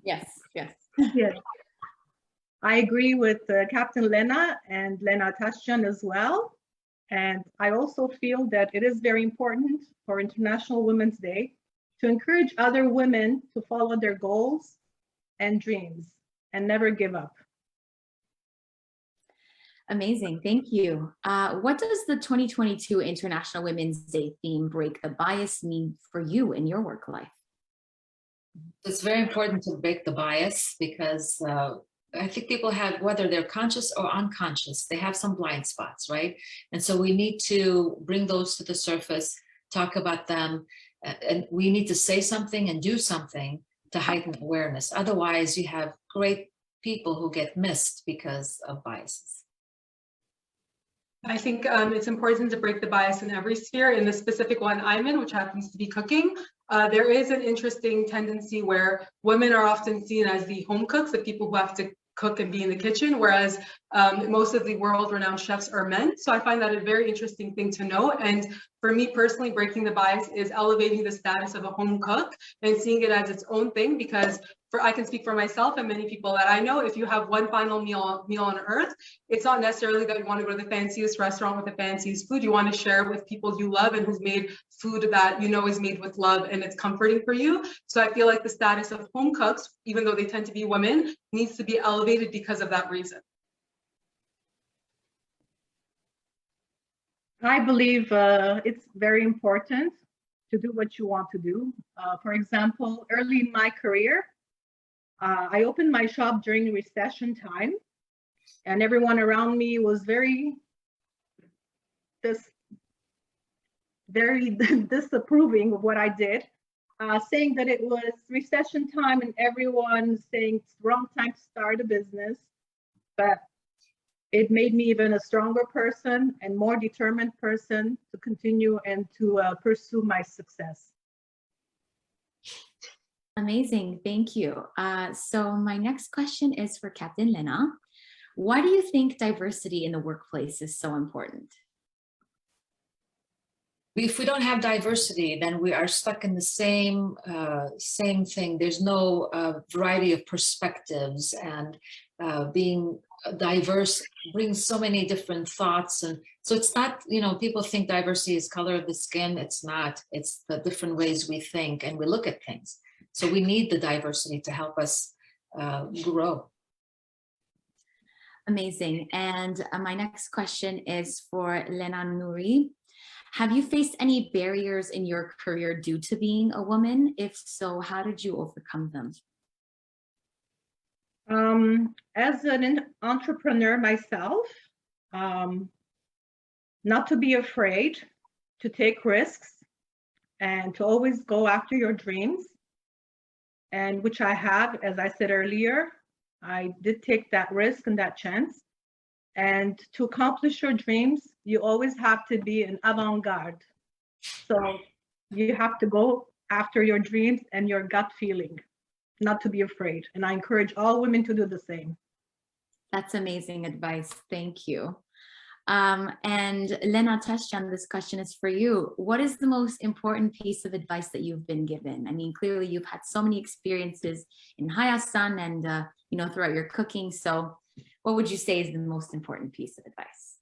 Yes. Yes. I agree with Captain Lena and Lena Tashjian as well. And I also feel that it is very important for International Women's Day to encourage other women to follow their goals and dreams and never give up. Amazing, thank you. What does the 2022 International Women's Day theme, Break the Bias, mean for you in your work life? It's very important to break the bias, because I think people have, whether they're conscious or unconscious, they have some blind spots, right? And so we need to bring those to the surface, talk about them, and we need to say something and do something to heighten awareness. Otherwise, you have great people who get missed because of biases. I think it's important to break the bias in every sphere. In the specific one I'm in, which happens to be cooking, there is an interesting tendency where women are often seen as the home cooks, the people who have to cook and be in the kitchen, whereas most of the world-renowned chefs are men. So I find that a very interesting thing to note. And For me personally, breaking the bias is elevating the status of a home cook and seeing it as its own thing, because I can speak for myself and many people that I know, if you have one final meal on earth, it's not necessarily that you want to go to the fanciest restaurant with the fanciest food. You want to share it with people you love and who's made food that you know is made with love and it's comforting for you. So I feel like the status of home cooks, even though they tend to be women, needs to be elevated because of that reason. I believe it's very important to do what you want to do. For example, early in my career, I opened my shop during recession time, and everyone around me was very disapproving of what I did, saying that it was recession time and everyone saying it's the wrong time to start a business. But it made me even a stronger person and more determined person to continue and to pursue my success. Amazing, thank you. So my next question is for Captain Lena. Why do you think diversity in the workplace is so important? If we don't have diversity, then we are stuck in the same thing. There's no variety of perspectives, and being diverse brings so many different thoughts. And so it's not, people think diversity is color of the skin. It's not. It's the different ways we think and we look at things. So we need the diversity to help us grow. Amazing. And my next question is for Lena Nouri. Have you faced any barriers in your career due to being a woman? If so, how did you overcome them? As an entrepreneur myself, not to be afraid to take risks and to always go after your dreams, and which I have, as I said earlier, I did take that risk and that chance. And to accomplish your dreams, you always have to be an avant-garde. So you have to go after your dreams and your gut feeling, not to be afraid. And I encourage all women to do the same. That's amazing advice. Thank you. And Lena Tashjian, this question is for you. What is the most important piece of advice that you've been given? I mean, clearly you've had so many experiences in Hayastan and, throughout your cooking. So what would you say is the most important piece of advice?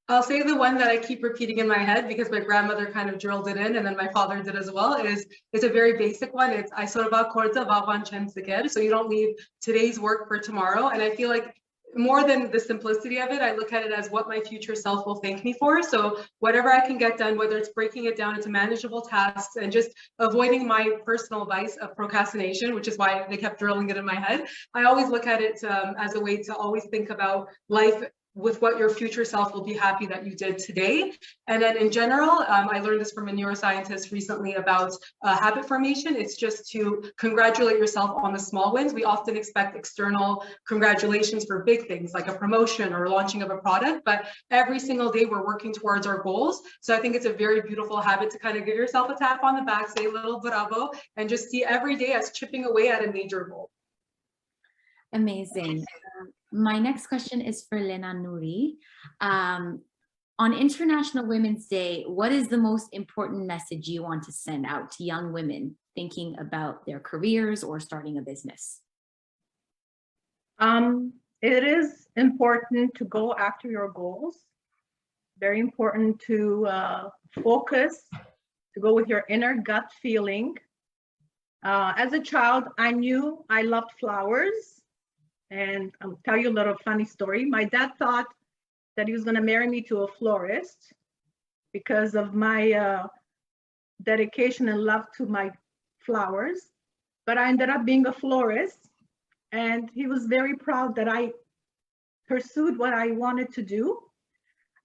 I'll say the one that I keep repeating in my head because my grandmother kind of drilled it in, and then my father did as well, it's a very basic one. It's "Aisorva korza vavan chem." So you don't leave today's work for tomorrow. And I feel like more than the simplicity of it, I look at it as what my future self will thank me for. So whatever I can get done, whether it's breaking it down into manageable tasks and just avoiding my personal vice of procrastination, which is why they kept drilling it in my head. I always look at it as a way to always think about life with what your future self will be happy that you did today. And then in general, I learned this from a neuroscientist recently about habit formation. It's just to congratulate yourself on the small wins. We often expect external congratulations for big things like a promotion or launching of a product, but every single day we're working towards our goals. So I think it's a very beautiful habit to kind of give yourself a tap on the back, say a little bravo, and just see every day as chipping away at a major goal. Amazing. My next question is for Lena Nouri. On International Women's Day, what is the most important message you want to send out to young women thinking about their careers or starting a business? It is important to go after your goals. Very important to focus, to go with your inner gut feeling. As a child, I knew I loved flowers. And I'll tell you a little funny story. My dad thought that he was going to marry me to a florist because of my dedication and love to my flowers. But I ended up being a florist, and he was very proud that I pursued what I wanted to do.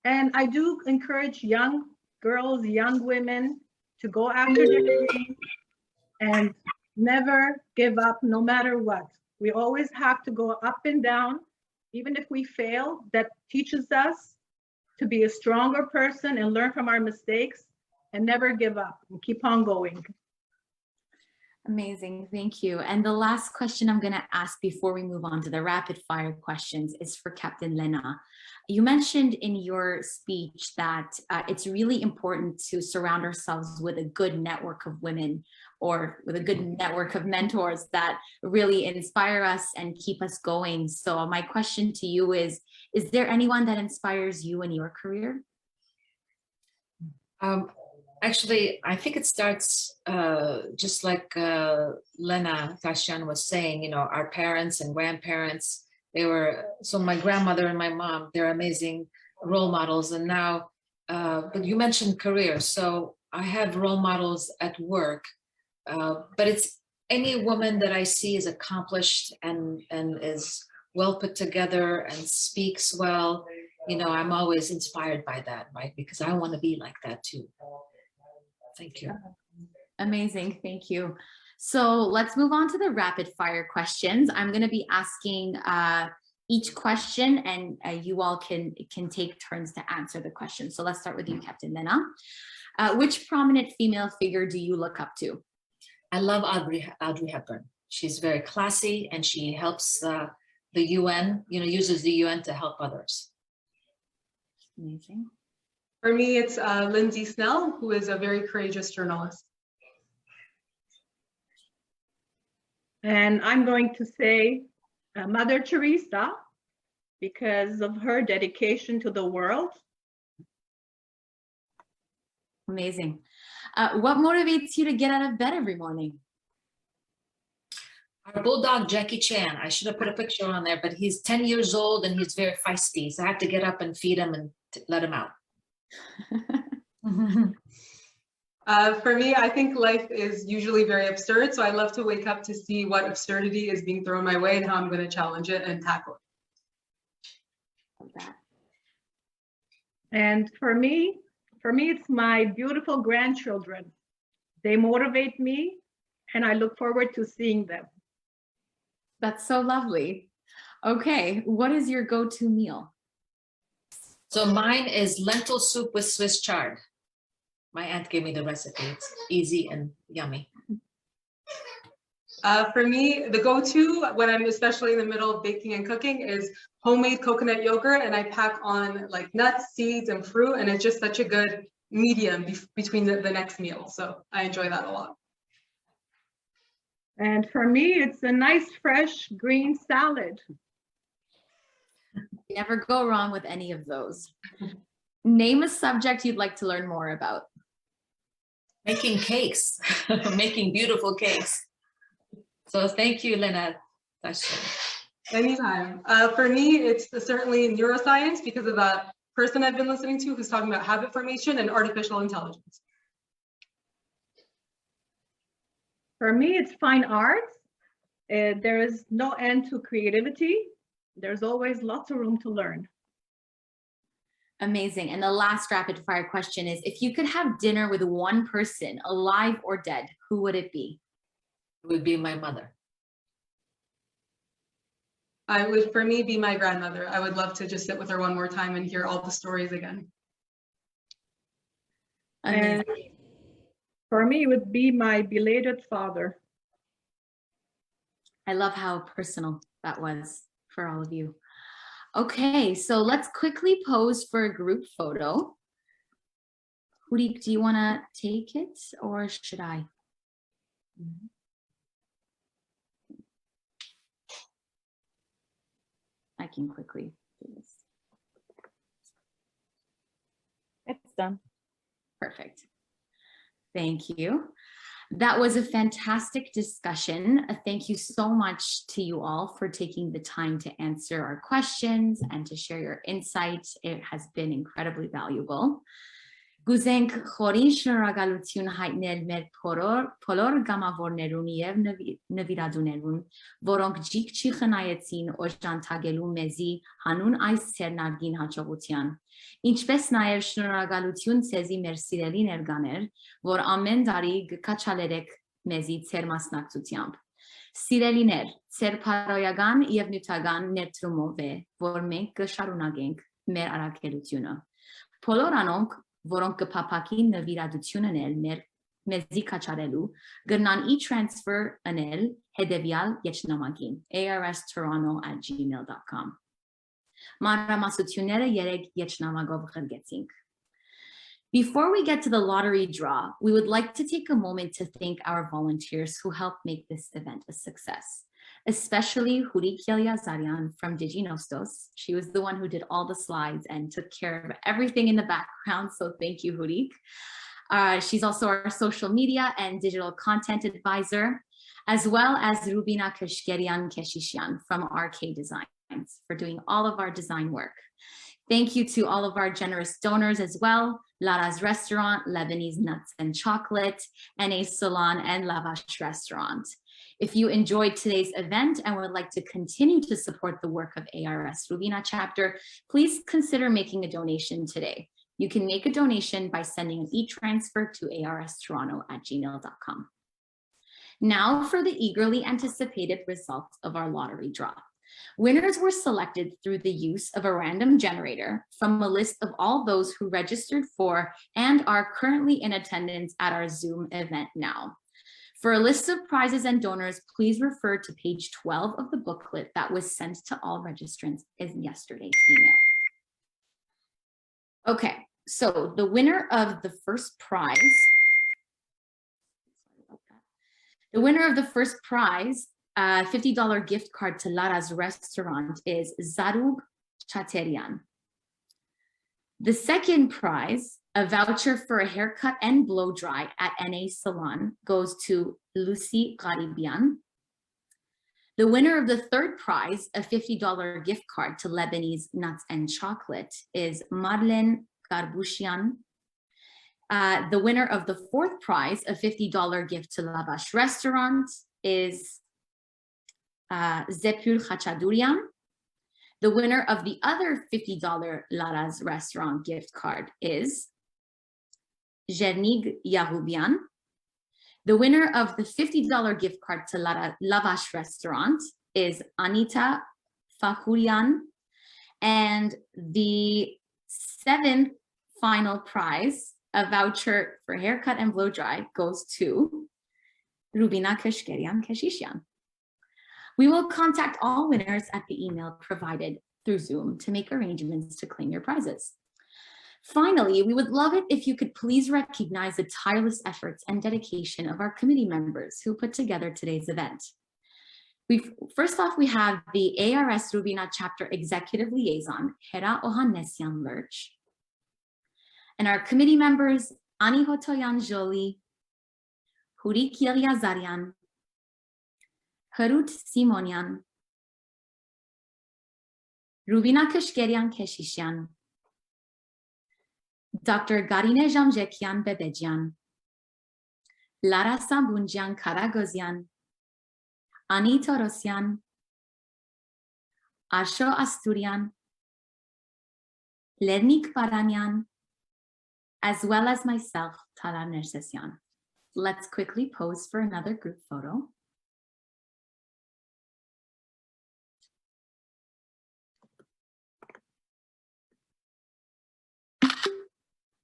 And I do encourage young girls, young women to go after their dreams and never give up no matter what. We always have to go up and down, even if we fail. That teaches us to be a stronger person and learn from our mistakes and never give up and keep on going. Amazing, thank you. And the last question I'm going to ask before we move on to the rapid fire questions is for Captain Lena. You mentioned in your speech that it's really important to surround ourselves with a good network of women or with a good network of mentors that really inspire us and keep us going. So my question to you is there anyone that inspires you in your career? Actually, I think it starts just like Lena Tashjian was saying, you know, our parents and grandparents, so my grandmother and my mom, they're amazing role models. And now, but you mentioned career. So I have role models at work, but it's any woman that I see is accomplished and is well put together and speaks well. You know, I'm always inspired by that, right? Because I want to be like that too. Thank you. Amazing, thank you. So let's move on to the rapid fire questions. I'm going to be asking each question and you all can take turns to answer the question. So let's start with you, Captain Lena. Which prominent female figure do you look up to? I love Audrey Hepburn. She's very classy and she helps the UN, you know, uses the UN to help others. Amazing. For me, it's Lindsay Snell, who is a very courageous journalist. And I'm going to say Mother Teresa, because of her dedication to the world. Amazing. What motivates you to get out of bed every morning? Our bulldog, Jackie Chan, I should have put a picture on there, but he's 10 years old and he's very feisty. So I have to get up and feed him and let him out. For me, I think life is usually very absurd. So I love to wake up to see what absurdity is being thrown my way and how I'm going to challenge it and tackle it. Love that. And for me, it's my beautiful grandchildren. They motivate me and I look forward to seeing them. That's so lovely. Okay, what is your go-to meal? So mine is lentil soup with Swiss chard. My aunt gave me the recipe. It's easy and yummy. For me, the go-to when I'm especially in the middle of baking and cooking is homemade coconut yogurt, and I pack on like nuts, seeds, and fruit, and it's just such a good medium between the next meal. So I enjoy that a lot. And for me, it's a nice fresh green salad. You never go wrong with any of those. Name a subject you'd like to learn more about. Making cakes, making beautiful cakes. So thank you, Lena. Anytime. For me, it's certainly neuroscience because of that person I've been listening to who's talking about habit formation and artificial intelligence. For me, it's fine arts. There is no end to creativity. There's always lots of room to learn. Amazing. And the last rapid fire question is, if you could have dinner with one person, alive or dead, who would it be? It would be my mother. I would, for me, be my grandmother. I would love to just sit with her one more time and hear all the stories again. And for me, it would be my belated father. I love how personal that was for all of you. Okay, so let's quickly pose for a group photo. Hudi, do you want to take it or should I? I can quickly do this. It's done. Perfect. Thank you. That was a fantastic discussion. Thank you so much to you all for taking the time to answer our questions and to share your insights. It has been incredibly valuable. Գուզենք խորին շնորհակալություն հայտնել մեր բոլոր գամավորներուն եւ նվիրատուներուն, որոնք ջիք խնայեցին օժանդակելու մեզի հանուն այս ցերնարգին հաջողության։ Ինչպես նաեւ շնորհակալություն ցեզի մեր սիրելի ներկաներ, որ ամեն տարի կքաչալերեք մեզի ցեր մասնակցությամբ։ Սիրելիներ, ցեր փարոյական եւ նյութական ներդրումով է, որ մենք կշարունակենք մեր առաքելությունը։ Բոլոր անոնք որոնք կփափակին նվիրատությունն էլ մեր մեզի կաչարելու, գրնան e-transfer անել հետևյալ եջնամագին arstoronto@gmail.com. Մանրամասությունները երեք եջնամագով ղրգեցինք. Before we get to the lottery draw, we would like to take a moment to thank our volunteers who helped make this event a success, especially Huri Kielyazarian from DigiNostos. She was the one who did all the slides and took care of everything in the background, so thank you, Huri. She's also our social media and digital content advisor, as well as Roubina Tashjian from RK Designs for doing all of our design work. Thank you to all of our generous donors as well, Lara's Restaurant, Lebanese Nuts and Chocolate, NA Salon, and Lavash Restaurant. If you enjoyed today's event and would like to continue to support the work of ARS Roubina Chapter, please consider making a donation today. You can make a donation by sending an e-transfer to arstoronto@gmail.com. Now for the eagerly anticipated results of our lottery draw. Winners were selected through the use of a random generator from a list of all those who registered for and are currently in attendance at our Zoom event now. For a list of prizes and donors, please refer to page 12 of the booklet that was sent to all registrants in yesterday's email. Okay, so the winner of the first prize, $50 gift card to Lara's Restaurant is Zarug Chaterian. The second prize, a voucher for a haircut and blow dry at NA Salon, goes to Lucy Garibian. The winner of the third prize, a $50 gift card to Lebanese Nuts and Chocolate, is Marlene Garbushian. The winner of the fourth prize, a $50 gift to Lavash Restaurant, is Zepur Khachadurian. The winner of the other $50 Lara's Restaurant gift card is Jernig Yahubian. The winner of the $50 gift card to Lavash Restaurant is Anita Fahurian. And the seventh final prize, a voucher for haircut and blow dry, goes to Roubina Keshishian. We will contact all winners at the email provided through Zoom to make arrangements to claim your prizes. Finally, we would love it if you could please recognize the tireless efforts and dedication of our committee members who put together today's event. First off, we have the ARS Roubina Chapter Executive Liaison, Hera Ohanessian Lurch, and our committee members, Ani Hotoyan Jolie, Huri Kielyazarian, Harut Simonian, Roubina Keshishian, Dr. Garine Jamjekian Bebejian, Lara Sambunjian Karagosian, Ani Torosian, Asho Asturian, Lernik Paranian, as well as myself, Talar Nersesian. Let's quickly pose for another group photo.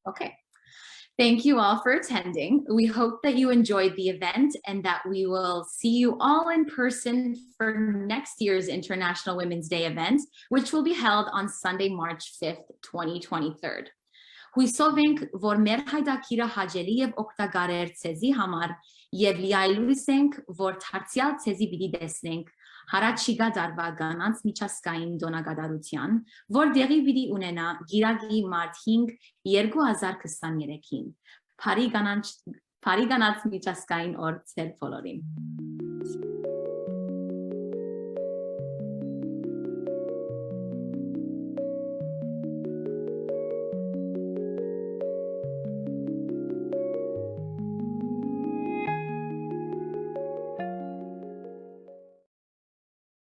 Okay, thank you all for attending. We hope that you enjoyed the event and that we will see you all in person for next year's International Women's Day event, which will be held on Sunday, March 5th, 2023. Հույսով ենք, որ մեր հայդակիրը հաճելի եւ օգտակար ցեզի համար եւ լիայլույս ենք, որ դարձյալ ցեզի պիտի տեսնենք հարաճիգա դարվա կանանց միջազգային դոնագադարության, որ դեղի պիտի ունենա գիրակի մարտ 5 2023-ին։ Փարի կանանց միջազգային օր ցեր բոլորին։